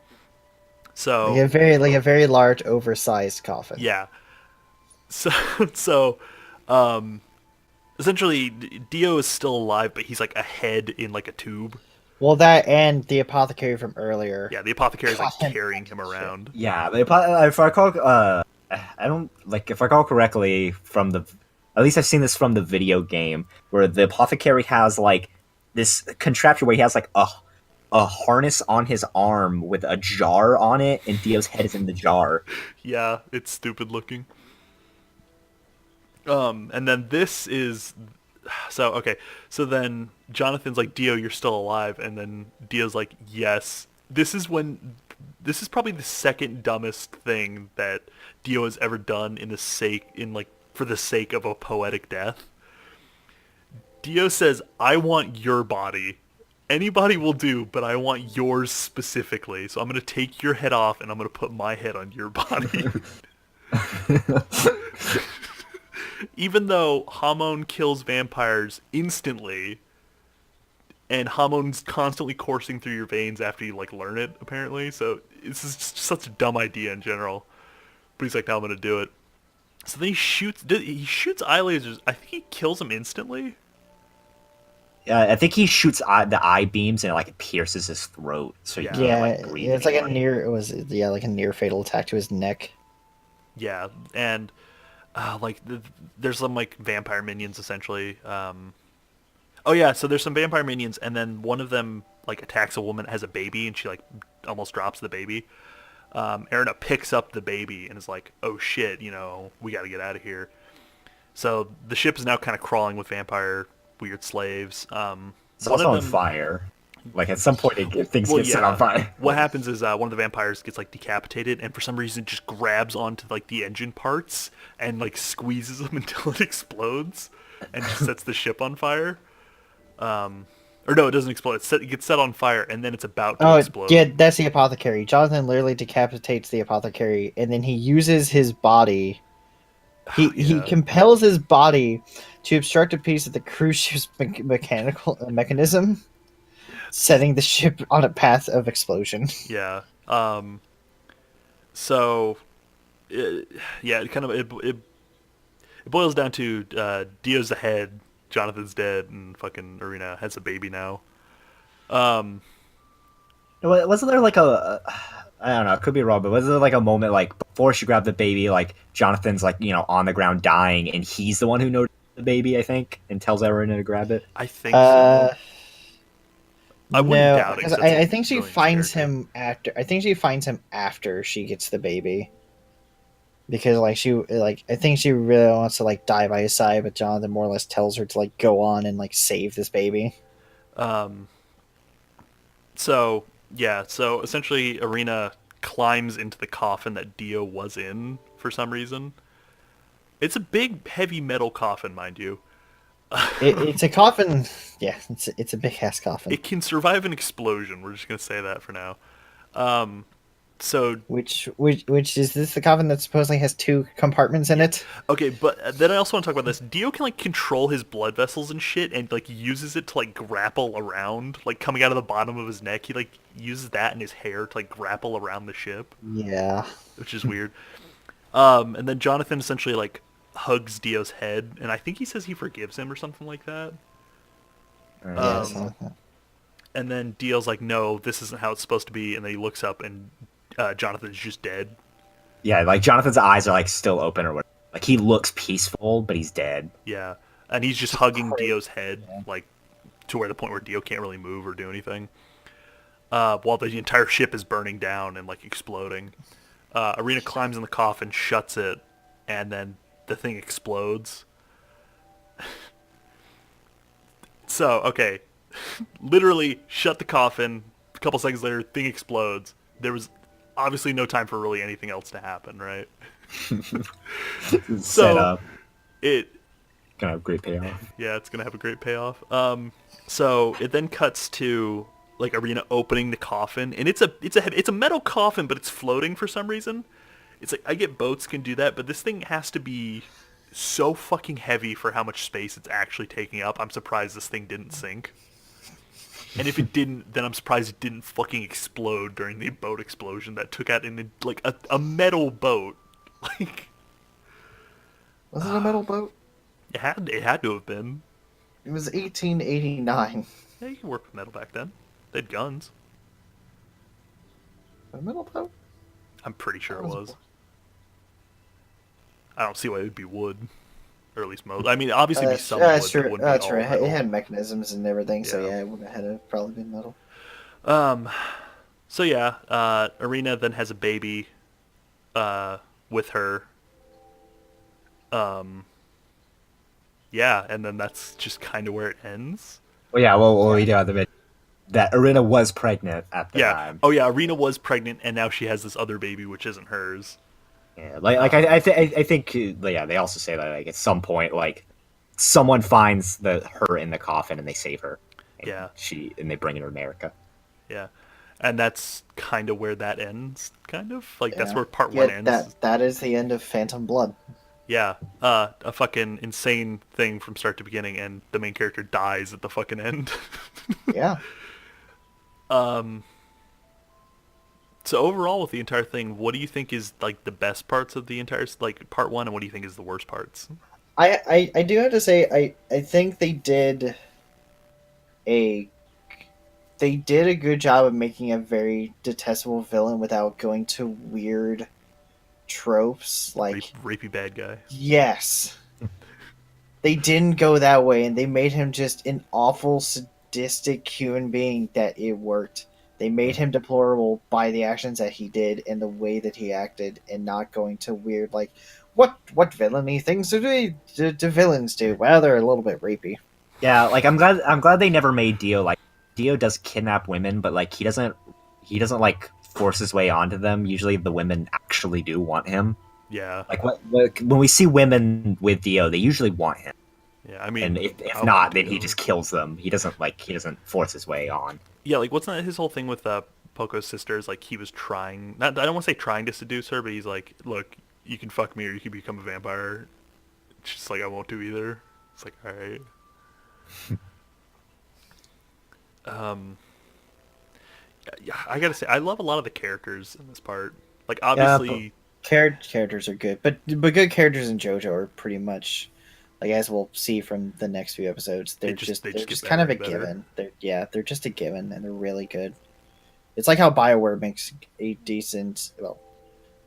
So like a very large, oversized coffin. yeah. So so essentially Dio is still alive, but he's like a head in like a tube. Well, that and the apothecary from earlier. Yeah, the apothecary's like Coffin. carrying him around. Yeah, if I recall, I don't like if I recall correctly from the. At least I've seen this from the video game where the apothecary has like this contraption where he has like a harness on his arm with a jar on it, and Dio's head is in the jar. Yeah, it's stupid looking. And then this is so okay. So then Jonathan's like, Dio, you're still alive, and then Dio's like, yes. This is probably the second dumbest thing that Dio has ever done for the sake of a poetic death. Dio says, I want your body. Anybody will do, but I want yours specifically. So I'm going to take your head off and I'm going to put my head on your body. Even though Hamon kills vampires instantly, and Hamon's constantly coursing through your veins after you like learn it, apparently. So this is just such a dumb idea in general. But he's like, now I'm going to do it. So then he shoots eye lasers. I think he kills him instantly. I think he shoots the eye beams and it like pierces his throat. So Yeah. he can't, Yeah, like, breathe it's like anymore. like a near fatal attack to his neck. Yeah, and there's some like vampire minions essentially. Oh yeah, so there's some vampire minions, and then one of them like attacks a woman that has a baby, and she like almost drops the baby. Erina picks up the baby and is like, "Oh shit, we got to get out of here." So the ship is now kind of crawling with vampire weird slaves. It's also on fire. Like at some point, things get set on fire. What happens is one of the vampires gets like decapitated, and for some reason just grabs onto like the engine parts and like squeezes them until it explodes, and just sets the ship on fire. Or no, it doesn't explode. It gets set on fire, and then it's about to explode. Yeah, that's the apothecary. Jonathan literally decapitates the apothecary, and then he uses his body. He compels his body to obstruct a piece of the cruise ship's mechanical mechanism, setting the ship on a path of explosion. Yeah. So, it kind of it boils down to Dio's the head, Jonathan's dead, and fucking Erina has a baby now. Wasn't there like I don't know, I could be wrong, but was there like a moment like before she grabbed the baby, like Jonathan's like, on the ground dying, and he's the one who noticed the baby, I think, and tells Erina to grab it? I think so. I wouldn't doubt it. Because I think she finds him after. I think she finds him after she gets the baby. Because I think she really wants to like die by his side, but Jonathan more or less tells her to like go on and like save this baby. So essentially Erina climbs into the coffin that Dio was in for some reason. It's a big, heavy metal coffin, mind you. It's a coffin. Yeah, it's a big ass coffin. It can survive an explosion. We're just gonna say that for now. So which is this the coffin that supposedly has 2 compartments in it? Okay, but then I also want to talk about this. Dio can like control his blood vessels and shit, and like uses it to like grapple around, like coming out of the bottom of his neck. He like uses that in his hair to like grapple around the ship. Yeah, which is weird. And then Jonathan essentially like hugs Dio's head, and I think he says he forgives him or something like that. And then Dio's like, no, this isn't how it's supposed to be, and then he looks up and Jonathan's just dead. Yeah, like Jonathan's eyes are like still open or whatever. Like he looks peaceful, but he's dead. Yeah, and he's just hugging Dio's head, like to where the point where Dio can't really move or do anything. while the entire ship is burning down and like exploding. Arena climbs in the coffin, shuts it, and then the thing explodes. So, okay, literally shut the coffin. A couple seconds later, thing explodes. There was obviously no time for really anything else to happen, right? Set So up. it, Gonna have great payoff. yeah, it's gonna have a great payoff. So it then cuts to like Arena opening the coffin, and it's a metal coffin, but it's floating for some reason. It's like I get boats can do that, but this thing has to be so fucking heavy for how much space it's actually taking up. I'm surprised this thing didn't sink. And if it didn't, then I'm surprised it didn't fucking explode during the boat explosion that took out like a metal boat. Like Was it a metal boat? it had to have been. It was 1889. Yeah, you can work with metal back then. They had guns. A metal boat? I'm pretty sure it That was. I don't see why it would be wood, or at least most. I mean, obviously, it'd be some wood. That's But it true. wouldn't That's be all right. metal. It had mechanisms and everything, so Yeah. yeah, it would have had to probably been metal. So yeah, Arena then has a baby, with her. Yeah, and then that's just kind of where it ends. Well, yeah. Well, we do have to admit that Arena was pregnant at the Yeah. time. Oh yeah, Arena was pregnant, and now she has this other baby, which isn't hers. Yeah, I think yeah, they also say that like at some point like someone finds her in the coffin and they save her. And Yeah. and they bring her to America. Yeah, and that's kind of where that ends. Kind of like that's Yeah. where part Yeah, one ends. that is the end of Phantom Blood. Yeah, a fucking insane thing from start to beginning, and the main character dies at the fucking end. Yeah. So overall, with the entire thing, what do you think is like the best parts of the entire like part one, and what do you think is the worst parts? I do have to say I think a they did a good job of making a very detestable villain without going to weird tropes like Rapey bad guy. yes. They didn't go that way and they made him just an awful sadistic human being that it worked. They made him deplorable by the actions that he did and the way that he acted and not going to weird like what villainy things do villains do? Well, they're a little bit rapey. Yeah, like I'm glad they never made Dio like Dio does kidnap women, but like he doesn't like force his way onto them. Usually the women actually do want him. Yeah, Like when we see women with Dio, they usually want him. yeah. I mean, And if I not, want then he Dio. just kills them. He doesn't force his way on. Yeah, like what's not his whole thing with Poco's sisters? Like he was trying. Not I don't want to say trying to seduce her, but he's like, look, you can fuck me or you can become a vampire. She's like, I won't do either. It's like, all right. Yeah, I gotta say, I love a lot of the characters in this part. Like obviously, Characters are good, but good characters in JoJo are pretty much like as we'll see from the next few episodes. They're just get kind of better a and better. given. They're just a given, and they're really good. It's like how Bioware makes a decent, well,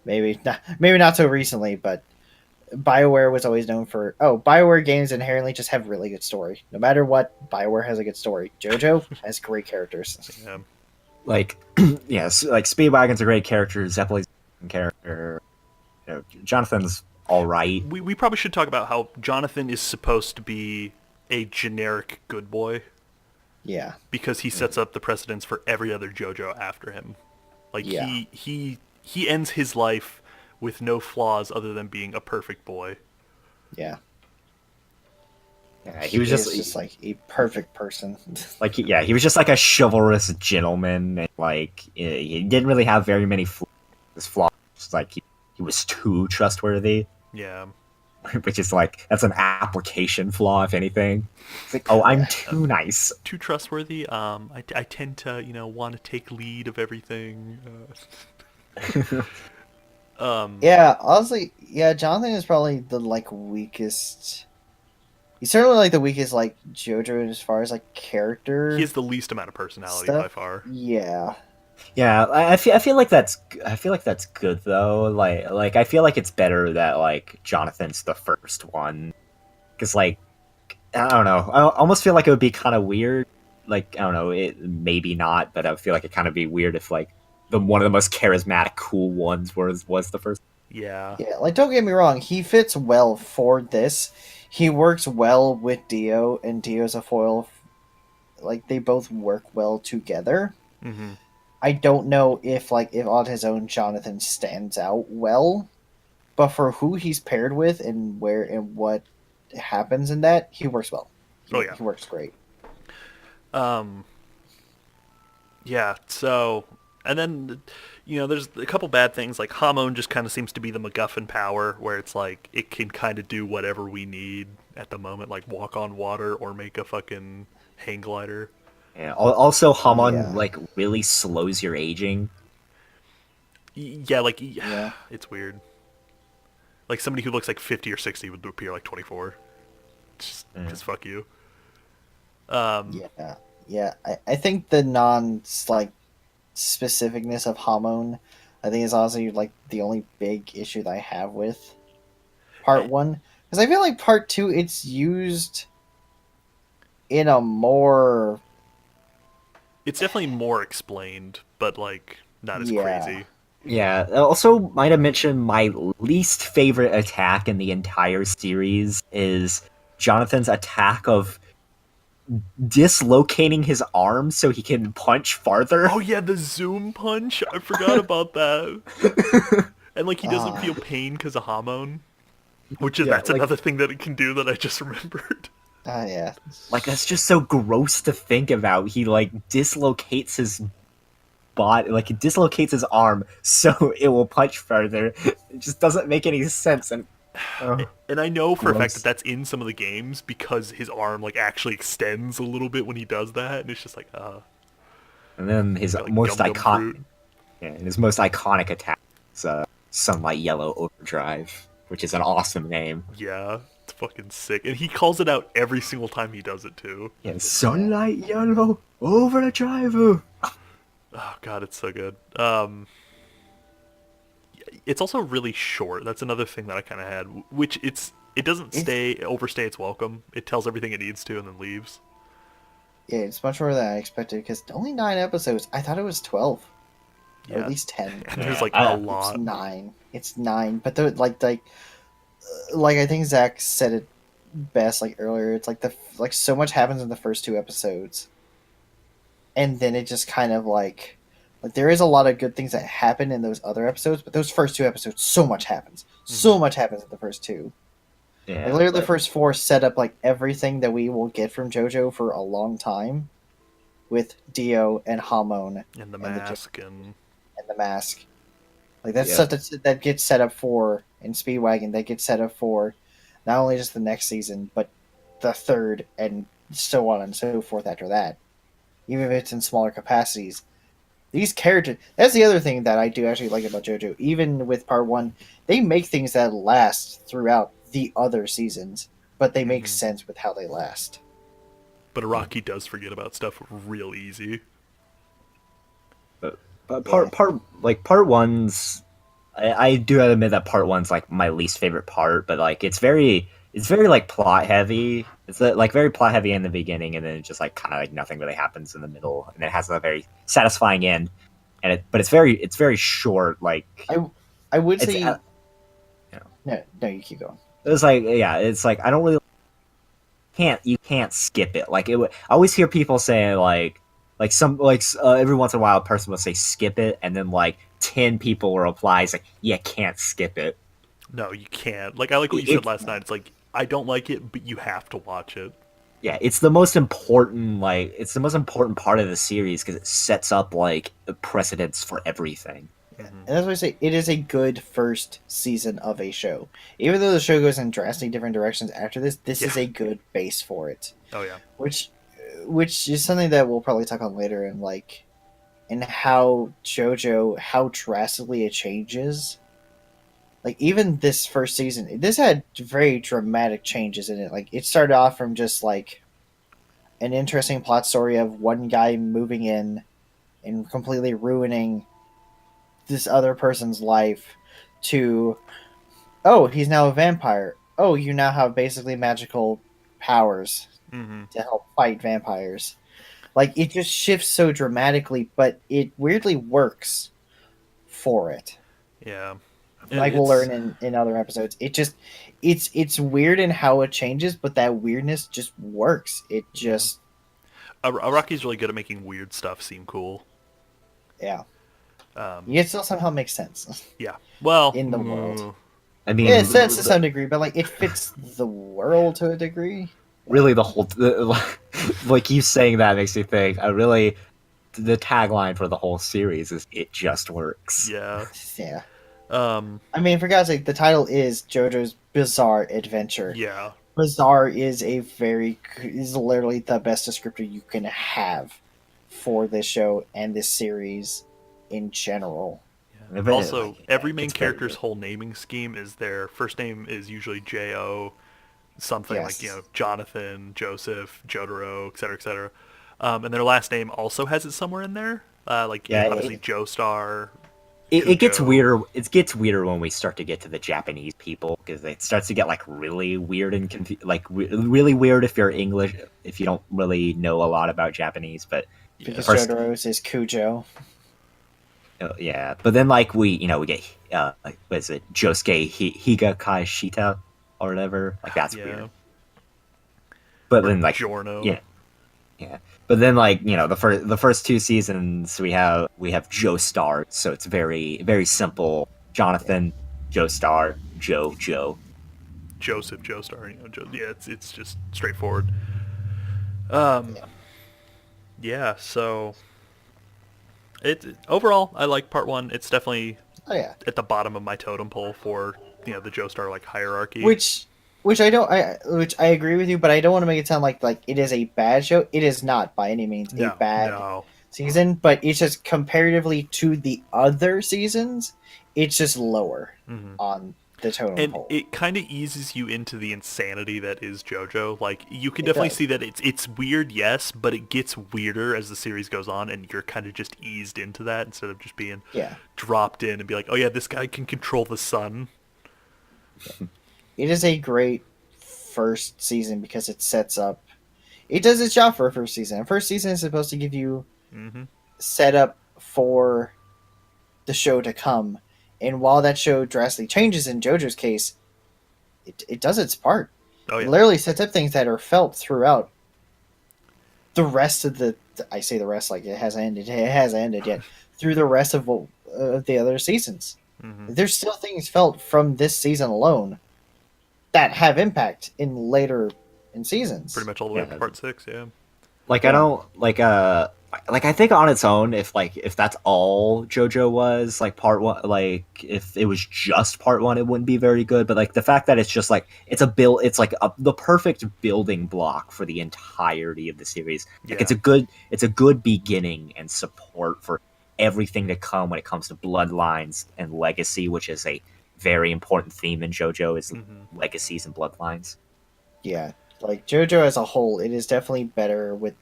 maybe not so recently, but Bioware was always known for Bioware games inherently just have really good story. No matter what, Bioware has a good story. JoJo has great characters. yeah. Like yes, like Speedwagon's a great character. Zeppelin's a character. You know, Jonathan's all right. We probably should talk about how Jonathan is supposed to be a generic good boy Yeah, because he sets up the precedence for every other JoJo after him. Like Yeah. he ends his life with no flaws other than being a perfect boy. yeah. Yeah, he was just like a perfect person. like yeah, he was just like a chivalrous gentleman. And, like he didn't really have very many flaws. Like he was too trustworthy, Yeah. which is like that's an application flaw, if anything. It's like, oh, I'm too nice. Too trustworthy. I tend to, want to take lead of everything. Yeah, honestly, yeah, Jonathan is probably the like weakest. He's certainly like the weakest like JoJo as far as like character He has the least amount of personality by stuff. far. Yeah, Yeah, I feel like that's good though. Like I feel like it's better that like Jonathan's the first one because like I don't know. I almost feel like it would be kind of weird like I don't know, it maybe not, but I feel like it kind of be weird if like the one of the most charismatic, cool ones was the first. Yeah. Yeah, like don't get me wrong, he fits well for this. He works well with Dio, and Dio's a foil. Like they both work well together. Hmm. I don't know if on his own Jonathan stands out well, but for who he's paired with and where and what happens in that, he works well. Oh yeah. He works great. Um. Yeah. So, and then, there's a couple bad things. Like Hamon just kind of seems to be the MacGuffin power, where it's like it can kind of do whatever we need at the moment, like walk on water or make a fucking hang glider. Yeah. Also, Hamon Yeah. like really slows your aging. Yeah, like Yeah. it's weird. Like somebody who looks like 50 or 60 would appear like 24. Just Yeah. because fuck you. Yeah. Yeah. I think the non like specificness of Hamon, I think is honestly like the only big issue that I have with part I, one. Because I feel like part two it's used in a more it's definitely more explained, but like not as yeah. crazy. Yeah. I also might have mentioned my least favorite attack in the entire series is Jonathan's attack of dislocating his arm so he can punch farther. Oh yeah, the zoom punch. I forgot about that. And like he doesn't Ah, feel pain because of Hamon, which is Yeah, that's like another thing that it can do that I just remembered. yeah. that's just so gross to think about. He like dislocates his body, like he dislocates his arm so it will punch further. It just doesn't make any sense. And And I know for a fact that gross. that's in some of the games because his arm like actually extends a little bit when he does that, and it's just like And then his like most gum gum iconic, fruit. yeah, and his most iconic attack is Sunlight Yellow Overdrive, which is an awesome name. Yeah, it's fucking sick, and he calls it out every single time he does it too. Yeah, Sunlight Yellow Overdrive. Oh god, it's so good. It's also really short. That's another thing that I kind of had, which it doesn't It's overstay its welcome. It tells everything it needs to and then leaves. yeah, it's much more than I expected because only 9 episodes. I thought it was 12 or at Yeah, least 10. and there's Yeah, like a It's lot. 9. It's 9, but like I think Zach said it best like earlier. It's like like so much happens in the first 2 episodes, and then it just kind of like there is a lot of good things that happen in those other episodes, but those first 2 episodes, so much happens. Hmm. So much happens in the first two. Like yeah, literally, the but first four set up like everything that we will get from JoJo for a long time, with Dio and Hamon And the and mask and and the mask. Like that's yeah, stuff that gets set up for in Speedwagon. That gets set up for not only just the next season, but the third, and so on and so forth after that. Even if it's in smaller capacities, these characters. That's the other thing that I do actually like about JoJo. Even with part one, they make things that last throughout the other seasons, but they make hmm sense with how they last. but Araki does forget about stuff real easy. but, but Yeah, part one's. I do admit that part one's like my least favorite part, but like it's very like plot heavy. It's like very plot heavy in the beginning, and then it's just like kind of like nothing really happens in the middle, and it has a very satisfying end. And but it's very short. Like I I would it's say you know, no. You keep going. it's like yeah, it's like I don't really can't you can't skip it. Like I always hear people saying like some like every once in a while a person will say skip it, and then like 10 people will reply, it's like yeah, can't skip it. No, you can't. Like I like what you said It, last night. It's like I don't like it, but you have to watch it. yeah, it's the most important it's the most important part of the series because it sets up like the precedents for everything. Hmm. And that's why I say it is a good first season of a show. Even though the show goes in drastically different directions after this, this Yeah. is a good base for it. Oh yeah. Which which is something that we'll probably talk on later in like in how JoJo how drastically it changes. Like even this first season, this had very dramatic changes in it. Like it started off from just like an interesting plot story of one guy moving in and completely ruining this other person's life to oh, he's now a vampire. Oh, you now have basically magical powers Hmm. to help fight vampires. Like it just shifts so dramatically, but it weirdly works for it. Yeah. Like we'll It's learn in other episodes. It's weird in how it changes, but that weirdness just works. It yeah. just Araki's really good at making weird stuff seem cool. yeah. Um, It still somehow makes sense yeah. Well, in the world. I Yeah, it mean, sense to some degree, but like it fits the world to a degree. really, the whole like you saying that makes me think. I really the tagline for the whole series is "It just works." yeah. Yeah. Um, I mean, for God's sake, the title is JoJo's Bizarre Adventure. yeah. Bizarre is is literally the best descriptor you can have for this show and this series in general. I bet, Also, like, every it main gets better. character's whole naming scheme is their first name is usually Jo, something like Yes. Jonathan, Joseph, Jotaro, etc., etc. And their last name also has it somewhere in there, like Yeah, obviously Joestar, it gets Cujo. weirder. It gets weirder when we start to get to the Japanese people because it starts to get like really weird and really weird if you're English if you don't really know a lot about Japanese. But Yeah, the Because first, Jotaro's is Cujo. yeah. But then like we get like, what is it Josuke Higa Kaishita or whatever, like that's yeah, weird. But or then like Giorno. yeah. Yeah, but then like the first two seasons we have Joe Star, so it's very simple. Jonathan, Joe Star, Joe. Joseph, Joestar. Yeah, it's just straightforward. Um, Yeah. yeah. So overall, I like part one. It's definitely Oh yeah. at the bottom of my totem pole for the Joestar like hierarchy. Which I agree with you, but I don't want to make it sound like it is a bad show. It is not by any means a No, bad no. season, but it's just comparatively to the other seasons, it's just lower Hmm. on the totem And pole. it kind of eases you into the insanity that is JoJo. Like you can It definitely does. see that it's weird, yes, but it gets weirder as the series goes on, and you're kind of just eased into that instead of just being Yeah. dropped in and be like, oh yeah, this guy can control the sun. It is a great first season because it sets up. It does its job for a first season. A first season is supposed to give you Hmm. setup for the show to come, and while that show drastically changes in JoJo's case, it does its part. Oh It yeah. literally sets up things that are felt throughout the rest of the. I say the rest like it hasn't ended. It hasn't ended yet. Through the rest of the other seasons, Hmm. there's still things felt from this season alone that have impact in later in seasons. Pretty much all the way up to Yeah. part 6. Yeah. Like I Yeah. don't like I think on its own, if that's all JoJo was, like part one, like if it was just part one, it wouldn't be very good. But like the fact that it's just like it's like the perfect building block for the entirety of the series. Like Yeah. it's a good beginning and support for everything to come when it comes to bloodlines and legacy, which is a very important theme in JoJo is Hmm. legacies and bloodlines. Yeah, like JoJo as a whole, it is definitely better with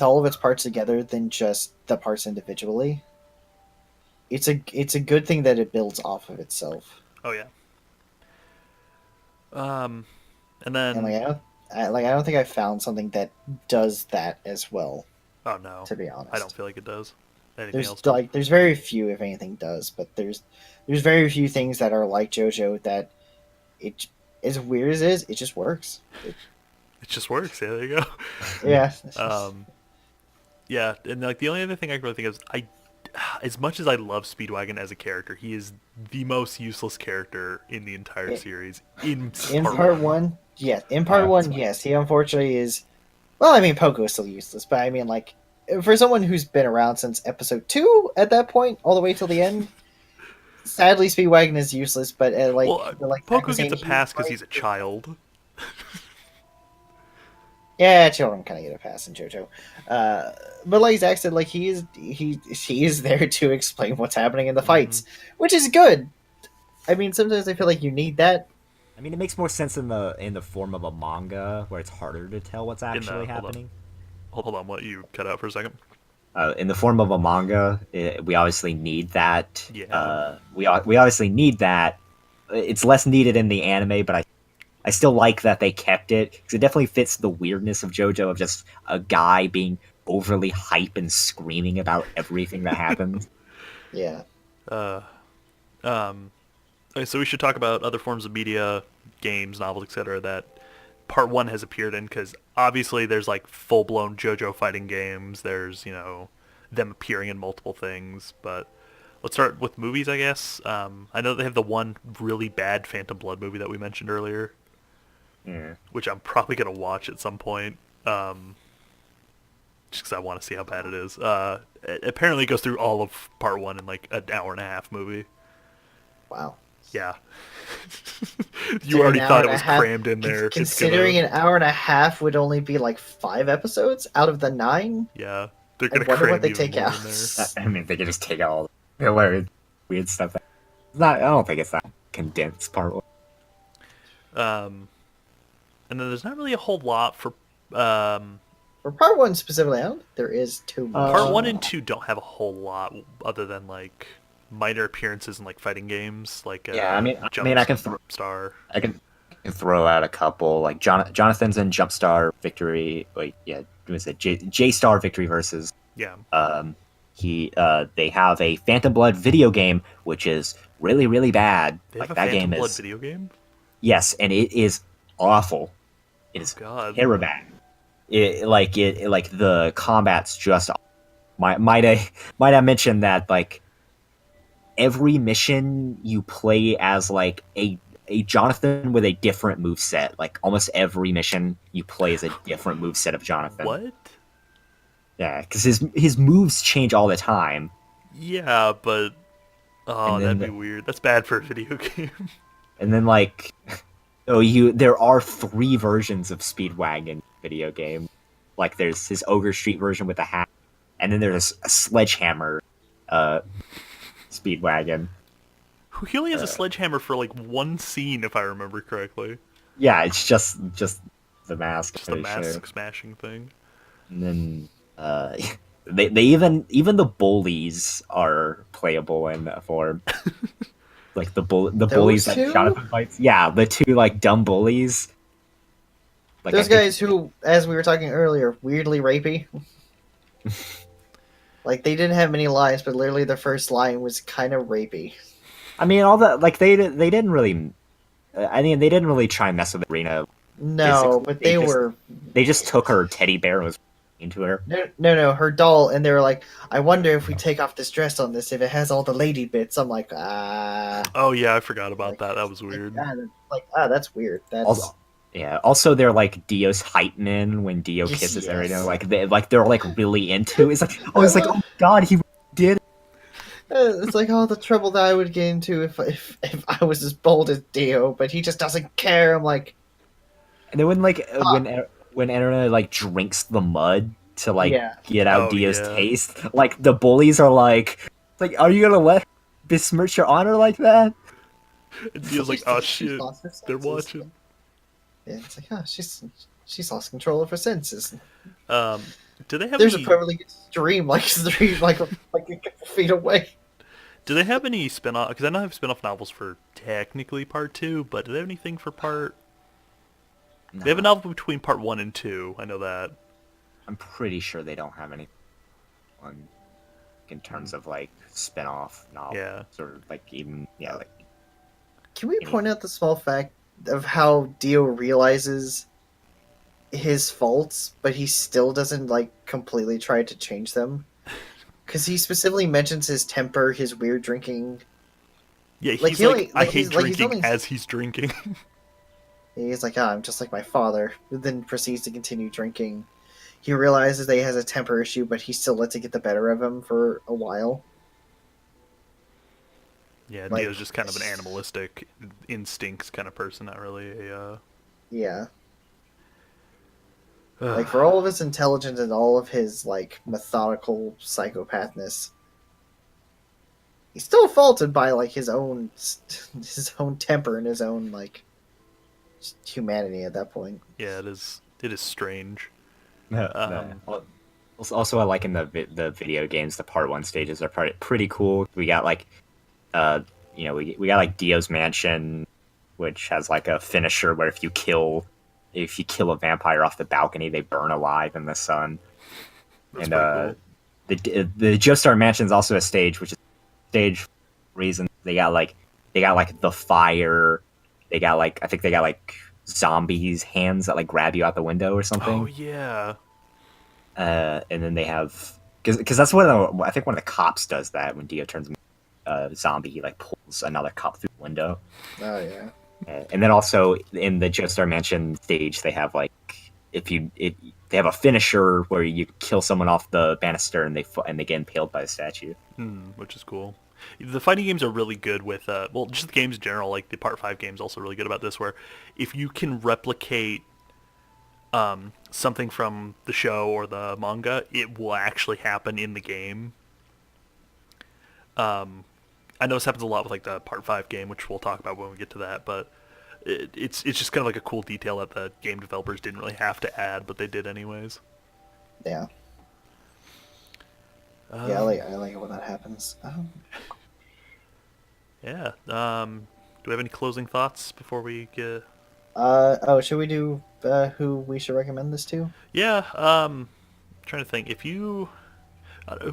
all of its parts together than just the parts individually. It's a good thing that it builds off of itself, Oh yeah. Um, and and then I don't think I found something that does that as well. oh no, To be I don't honest, feel like it does. Anything there's else does? there's very few, if anything, does, but there's very few things that are like JoJo that it as weird as it is, it just works. It just works. Yeah, there you go. Yeah, Um, yeah, and like the only other thing I can really think of is as much as I love Speedwagon as a character, he is the most useless character in the entire series. in Part part one. one, yes. In Oh, part that's one, fine. yes. He unfortunately is. Well, I mean, Poco is still useless, but I mean, like, for someone who's been around since episode 2 at that point, all the way till the end, sadly, Speedwagon is useless. But Well, like Zach Poco was gets saying, a he's pass because great. he's a child. Yeah, children kind of get a pass in JoJo. But like Zach said, like he is there to explain what's happening in the Hmm. fights, which is good. I mean, sometimes I feel like you need that. I mean, it makes more sense in the form of a manga where it's harder to tell what's In the actually hold on, happening. hold on, what you cut out for a second? In the form of a manga, we obviously need that. Yeah. We obviously need that. It's less needed in the anime, but I still like that they kept it because it definitely fits the weirdness of JoJo of just a guy being overly hype and screaming about everything that happens. Yeah. Uh, um, okay, so we should talk about other forms of media, games, novels, etc. that Part 1 has appeared in, because obviously there's like full-blown JoJo fighting games. There's, them appearing in multiple things, but let's start with movies, I guess. I know they have the one really bad Phantom Blood movie that we mentioned earlier, Yeah. which I'm probably going to watch at some point, just because I want to see how bad it is. It apparently goes through all of Part 1 in like an hour and a half movie. Wow. Yeah. So You already an hour thought it and a was half- crammed in there. Considering an hour and a half would only be like 5 episodes out of the 9, Yeah. They're I going to wonder cram what they even take more out. in there. I mean, they could just take out all the filler, weird stuff. It's not. I don't think it's that condensed part one. And then there's not really a whole lot for um, For part 1 specifically, I don't think there is too much. part 1 and 2 don't have a whole lot other than like minor appearances in like fighting games, like Yeah, I mean, I can throw. Star. I can throw out a couple like Jonathan's in Jumpstar Victory. Like yeah, what was it J Star Victory versus Yeah. they have a Phantom Blood video game which is really really bad. They Like have a that Phantom game Blood is video game? yes, and it is awful. It is God. terrible. Like the combat's just might I mention that like every mission you play as like a Jonathan with a different move set. Like almost every mission you play is a different move set of Jonathan. What? Yeah, because his moves change all the time. Yeah, but And that'd then be weird. That's bad for a video game. And then like there are 3 versions of Speedwagon video game. Like there's his Ogre Street version with a hat, and then there's a Sledgehammer Speedwagon. He only has a sledgehammer for like one scene, if I remember correctly. Yeah, it's just the mask. Just a pretty mask sure. smashing thing. And then they even the bullies are playable in that form. Like the bullies that two? Jonathan fights. Yeah, the 2 like dumb bullies. Like Those I think- guys who, as we were talking earlier, weirdly rapey. Like they didn't have many lines, but literally the first line was kind of rapey. I mean, all that like they didn't really. I mean, they didn't really try and mess with Rena. No, Physically, but they they just- were. They just took her teddy bear and was into her. No, her doll, and they were like, I wonder if we take off this dress on this, if it has all the lady bits. I'm like, Oh yeah, I forgot about that. That was weird. That's weird. That's Also, yeah. Also, they're like Dio's hype men when Dio kisses her. You know, like they're like really into. It's like oh god, he did. it's like all the trouble that I would get into if I was as bold as Dio, but he just doesn't care. I'm like, And then when Erina like drinks the mud to like Yeah. get out Oh, Dio's yeah. taste, like the bullies are like, are you gonna let her besmirch your honor like that? And Dio's like, oh She's shit, lost her they're senses. watching. Yeah, it's like, she's lost control of her senses. Do they have There's a any? perfectly good stream like a couple feet away. Do they have any spin-off? Because I know they have spin-off novels for technically part 2, but do they have anything for part? They have a novel between part 1 and 2. I know that. I'm pretty sure they don't have any one in terms of like spin-off novels Yeah. or like even like Can we point out the small fact of how Dio realizes his faults, but he still doesn't like completely try to change them? Because he specifically mentions his temper, his weird drinking. Yeah, he's Like, like, he only- I like, hate he's- like, he's drinking only- as he's drinking. He's like, I'm just like my father. But then proceeds to continue drinking. He realizes that he has a temper issue, but he still lets it get the better of him for a while. Yeah, Like- Dio's just kind of an animalistic instincts kind of person, not really a. Yeah. Like, for all of his intelligence and all of his, like, methodical psychopathness, he's still faulted by, like, his own temper and his own, like, just humanity at that point. Yeah, it is. It is strange. Also, I like in the video games, the part 1 stages are pretty cool. We got like, we got like Dio's mansion, which has like a finisher where if you kill a vampire off the balcony, they burn alive in the sun. That's And pretty cool. the Joestar Mansion's also a stage, which is a stage for reason they got like the fire, they got like I think they got like zombies hands that like grab you out the window or something. Oh yeah. And then they have because that's what I think one of the cops does that when Dio turns zombie, he like pulls another cop through the window. Oh yeah. And then also in the Joestar Mansion stage, they have like they have a finisher where you kill someone off the banister and they get impaled by the statue. Which is cool. The fighting games are really good with, just the games in general, like the Part 5 games also really good about this, where if you can replicate something from the show or the manga, it will actually happen in the game. I know this happens a lot with like the Part 5 game, which we'll talk about when we get to that, but it's just kind of like a cool detail that the game developers didn't really have to add, but they did anyways. Yeah. Yeah, I like it when that happens. Yeah. Do we have any closing thoughts before we get... Should we do who we should recommend this to? Yeah, trying to think. If you...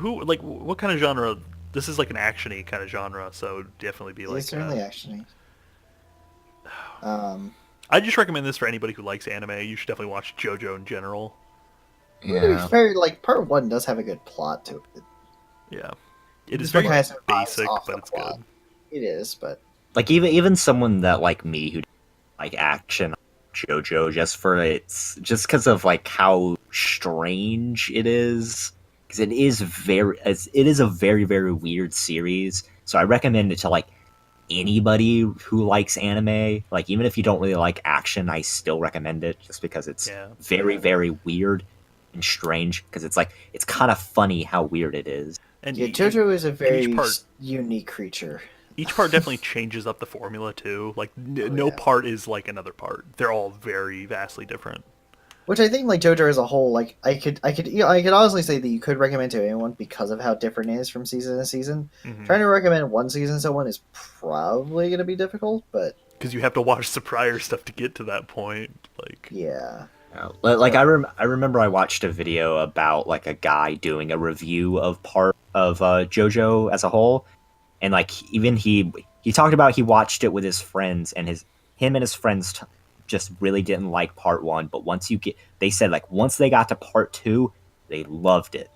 who, like, what kind of genre... This is like an action-y kind of genre, so it'd definitely be like... It's certainly action-y. I just recommend this for anybody who likes anime. You should definitely watch Jojo in general. To be fair, like, part 1 does have a good plot to it. Yeah. It is This one very has some basic, off but the it's plot. good. It is, but Like even someone that like me who like action JoJo just because of like how strange it is, because it is a very very weird series. So I recommend it to like anybody who likes anime. Like even if you don't really like action, I still recommend it just because it's very very weird and strange. Because it's kind of funny how weird it is. And yeah, JoJo is a very part, unique creature. Each part definitely changes up the formula too. Like no part is like another part. They're all very vastly different. Which I think, like JoJo as a whole, like I could honestly say that you could recommend to anyone because of how different it is from season to season. Mm-hmm. Trying to recommend one season to someone is probably going to be difficult, but because you have to watch the prior stuff to get to that point. Like yeah. Like I remember I watched a video about like a guy doing a review of part of JoJo as a whole, and like even he talked about he watched it with his friends and him and his friends just really didn't like part 1, but they said like once they got to part 2, they loved it.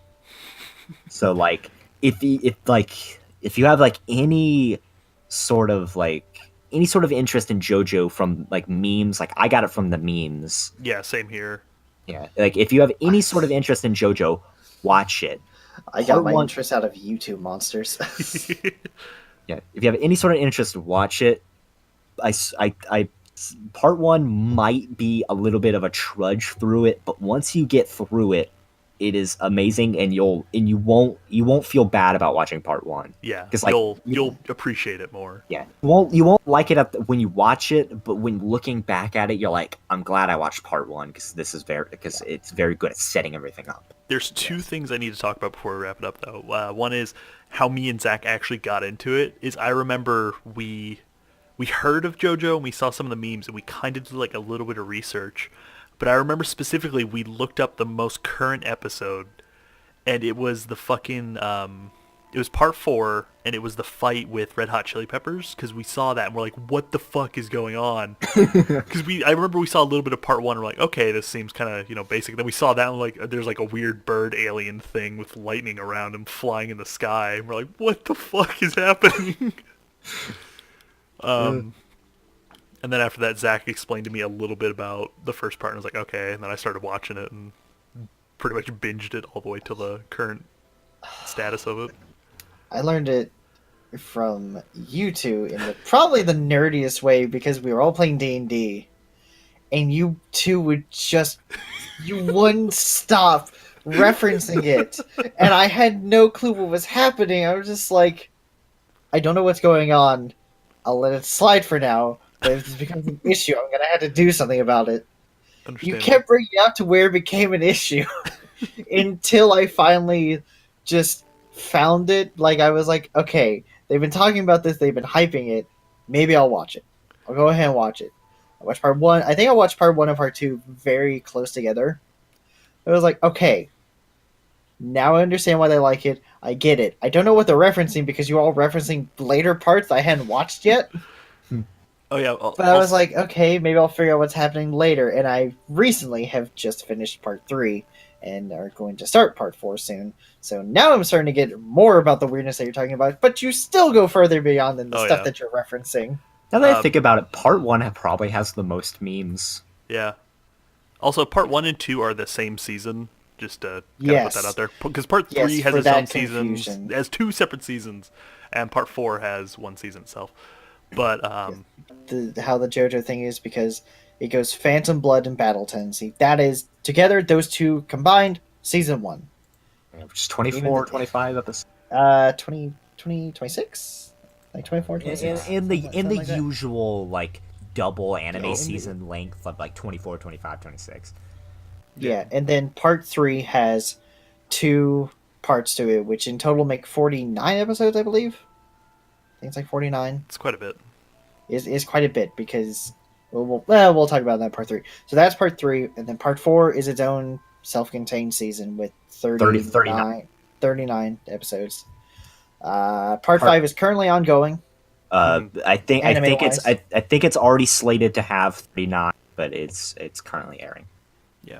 So like if you have like any sort of interest in JoJo from like memes, like I got it from the memes. Yeah, same here. Yeah, like if you have any sort of interest in JoJo, watch it. I got my interest out of YouTube monsters. Yeah, if you have any sort of interest, watch it. Part 1 might be a little bit of a trudge through it, but once you get through it, it is amazing, and you won't feel bad about watching part 1. Yeah, because like you'll appreciate it more. Yeah, you won't like it when you watch it, but when looking back at it, you're like, I'm glad I watched part 1 because it's very good at setting everything up. There's two things I need to talk about before we wrap it up, though. One is how me and Zach actually got into it. I remember we heard of JoJo and we saw some of the memes and we kind of did like a little bit of research. But I remember specifically we looked up the most current episode, and it was the fucking it was part 4, and it was the fight with Red Hot Chili Peppers, because we saw that and we're like, what the fuck is going on? Because I remember we saw a little bit of part 1 and we're like, okay, this seems kind of basic. Then we saw that and like there's like a weird bird alien thing with lightning around him flying in the sky, and we're like, what the fuck is happening? And then after that, Zach explained to me a little bit about the first part, and I was like, okay. And then I started watching it and pretty much binged it all the way to the current status of it. I learned it from you two in probably the nerdiest way, because we were all playing D&D, and you two would you wouldn't stop referencing it, and I had no clue what was happening. I was just like, I don't know what's going on. I'll let it slide for now. But if this becomes an issue, I'm going to have to do something about it. You kept bringing it up to where it became an issue until I finally just found it. Like, I was like, okay, they've been talking about this, they've been hyping it. Maybe I'll watch it. I'll go ahead and watch it. I watched part one. I think I watched part one and part two very close together. It was like, okay, now I understand why they like it. I get it. I don't know what they're referencing because you're all referencing later parts I hadn't watched yet. Oh yeah. But I was like, okay, maybe I'll figure out what's happening later. And I recently have just finished part three and are going to start part four soon. So now I'm starting to get more about the weirdness that you're talking about, but you still go further beyond than the stuff that you're referencing. Now that I think about it, part one probably has the most memes. Yeah. Also, part 1 and 2 are the same season. Just to kind of put that out there, because part 3 has its own seasons, it has 2 separate seasons, and part 4 has 1 season itself. But how the JoJo thing is, because it goes Phantom Blood and Battle Tendency. That is together, those two combined, season 1. Which is 24, 25 episodes. 20, 26? Like 24, 26. In the like usual like double anime season length of like 24, 25, 26. Yeah, and then part 3 has 2 parts to it, which in total make 49 episodes, I believe. I think it's like 49. It's quite a bit. Is quite a bit, because we'll talk about that in part 3. So that's part 3, and then part 4 is its own self-contained season with 39 episodes. Part 5 is currently ongoing. I think it's already slated to have 39, but it's currently airing.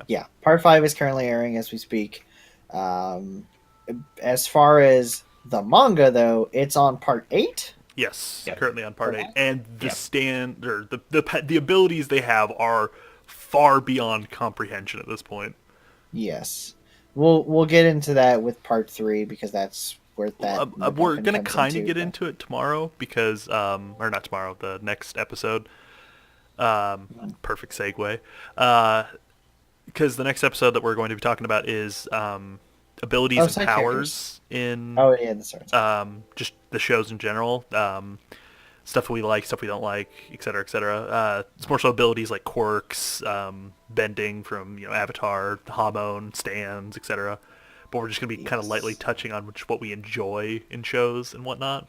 Yeah. Part 5 is currently airing as we speak. As far as the manga, though, it's on part 8. Yes, currently on part 8, and the abilities they have are far beyond comprehension at this point. Yes, we'll get into that with part 3, because that's where that we're gonna kind of get into it tomorrow, because or not tomorrow, the next episode. Perfect segue. Because the next episode that we're going to be talking about is abilities and powers in just the shows in general. Stuff we like, stuff we don't like, etc., etc. It's more so abilities like quirks, bending from Avatar, Hamon, stands, etc. But we're just going to be kind of lightly touching on what we enjoy in shows and whatnot.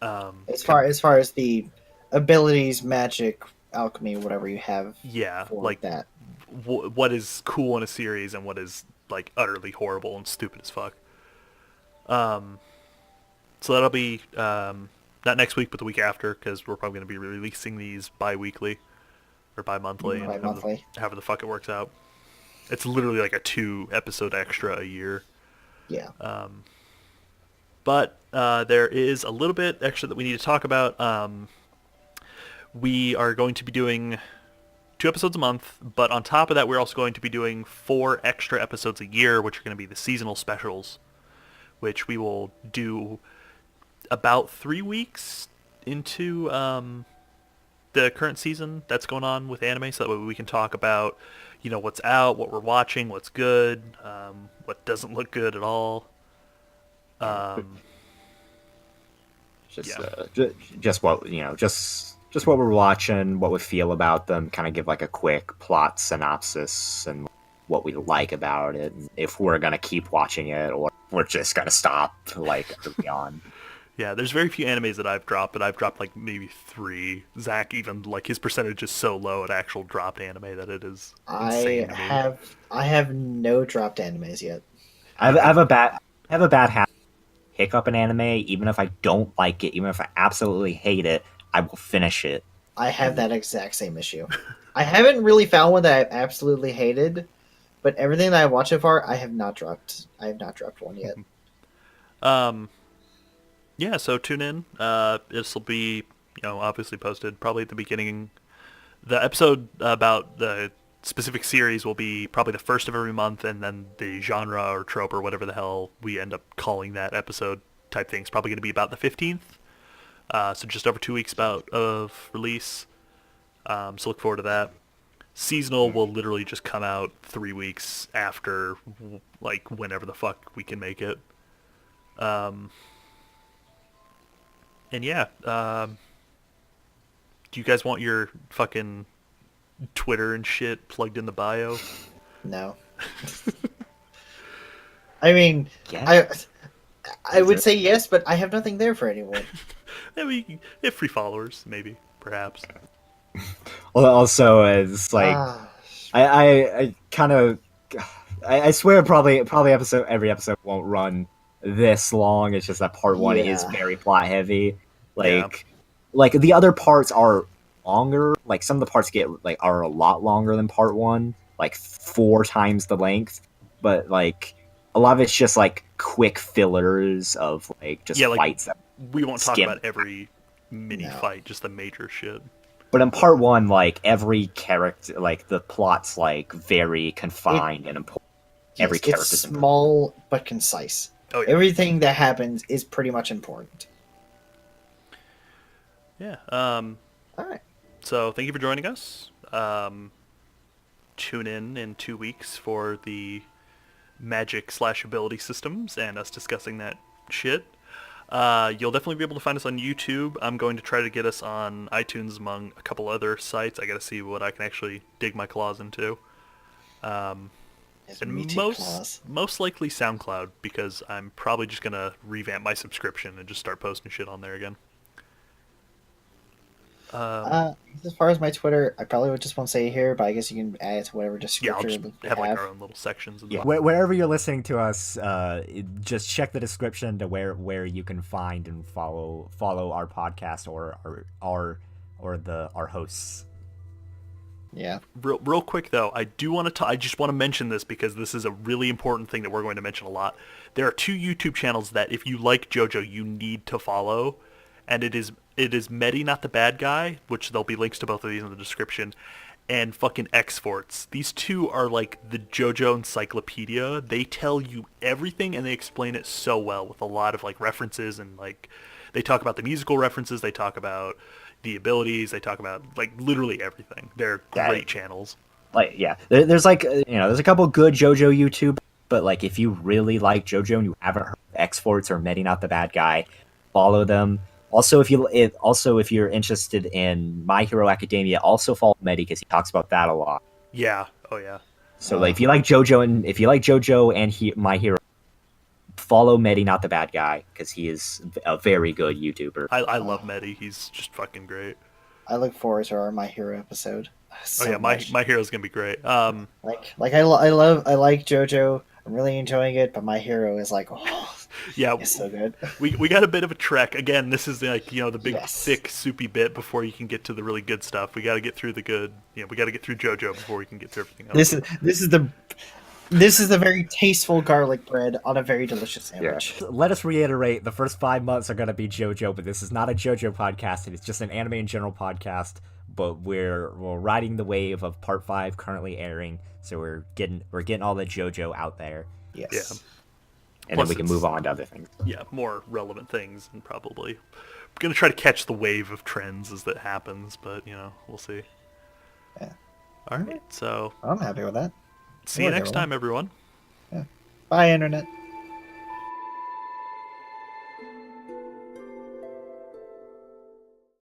As far as the abilities, magic, alchemy, whatever you have. Yeah, like that. What is cool in a series and what is like utterly horrible and stupid as fuck. So that'll be not next week, but the week after, because we're probably going to be releasing these bi-weekly or bi-monthly, however the fuck it works out. It's literally like a 2 episode extra a year. Yeah. But there is a little bit extra that we need to talk about. We are going to be doing 2 episodes a month, but on top of that, we're also going to be doing 4 extra episodes a year, which are going to be the seasonal specials, which we will do about 3 weeks into the current season that's going on with anime, so that way we can talk about, what's out, what we're watching, what's good, what doesn't look good at all. Just what we're watching, what we feel about them, kind of give like a quick plot synopsis and what we like about it, and if we're gonna keep watching it or we're just gonna stop like early on. Yeah, there's very few animes that I've dropped, but I've dropped like maybe 3. Zach, even like his percentage is so low at actual dropped anime that it is insane to me. I have no dropped animes yet. I have a bad habit. Pick up an anime, even if I don't like it, even if I absolutely hate it, I will finish it. I have that exact same issue. I haven't really found one that I absolutely hated, but everything that I watched so far, I have not dropped one yet. Yeah, so tune in. This will be, obviously posted probably at the beginning. The episode about the specific series will be probably the first of every month, and then the genre or trope or whatever the hell we end up calling that episode type thing is probably going to be about the 15th. So just over 2 weeks of release. So look forward to that. Seasonal will literally just come out 3 weeks after, like, whenever the fuck we can make it. And yeah, do you guys want your fucking Twitter and shit plugged in the bio? No. I mean, yeah. I would say yes, but I have nothing there for anyone. Maybe if free followers, maybe, perhaps. Well, also, it's like Ah, I kind of I swear probably every episode won't run this long. It's just that part one is yeah. very plot heavy. Yeah. Like the other parts are longer. Like some of the parts are a lot longer than part one, like 4 times the length. But like a lot of it's just like quick fillers of like just Yeah, like fights that we won't talk skim. about every mini No. fight, just the major shit. But in part one, like every character, like the plot's like very confined and important. Every Yes, character's it's important. small but concise. Oh yeah. Everything that happens is pretty much important. Yeah. All right. So thank you for joining us. Tune in 2 weeks for the magic/ability systems and us discussing that shit. You'll definitely be able to find us on YouTube. I'm going to try to get us on iTunes among a couple other sites. I got to see what I can actually dig my claws into. His And meaty most claws. most likely SoundCloud, because I'm probably just gonna revamp my subscription and just start posting shit on there again. As far as my Twitter, I probably would just won't say it here, but I guess you can add it to whatever Yeah, I'll descriptor just you have like our own little sections. Yeah, wherever you're listening to us, just check the description to where you can find and follow our podcast or our hosts. Yeah. Real quick though, I do want to. I just want to mention this because this is a really important thing that we're going to mention a lot. There are 2 YouTube channels that if you like JoJo, you need to follow, and it is Medi, not the bad guy, which there'll be links to both of these in the description, and fucking X-Forts. These 2 are like the JoJo encyclopedia. They tell you everything and they explain it so well with a lot of like references, and like they talk about the musical references, they talk about the abilities, they talk about like literally everything. They're great channels. Like, yeah, there's like there's a couple good JoJo YouTube, but like if you really like JoJo and you haven't heard of X-Forts or Medi Not the Bad Guy, follow them. Also, if you're interested in My Hero Academia, also follow Medi because he talks about that a lot. Yeah. Oh yeah. So like if you like JoJo and My Hero, follow Medi Not the Bad Guy because he is a very good YouTuber. I love Medi. He's just fucking great. I look forward to our My Hero episode. So Oh yeah, much. my Hero's gonna be great. Like I like JoJo. I'm really enjoying it, but My Hero is like, oh, Yeah, it's so good. we got a bit of a trek. Again, this is like, the big Yes. thick soupy bit before you can get to the really good stuff. We got to get through the good. We got to get through JoJo before we can get through everything else. This is the very tasteful garlic bread on a very delicious sandwich. Let us reiterate: the first 5 months are going to be JoJo, but this is not a JoJo podcast. It's just an anime in general podcast. But we're riding the wave of Part 5 currently airing, so we're getting all the JoJo out there. Yes. Yeah. And Plus then we can it's- move on to other things. Yeah, more relevant things, and probably we're gonna try to catch the wave of trends as that happens. But we'll see. Yeah. All right, so I'm happy with that. see you Good work, next time, everyone. Bye, internet.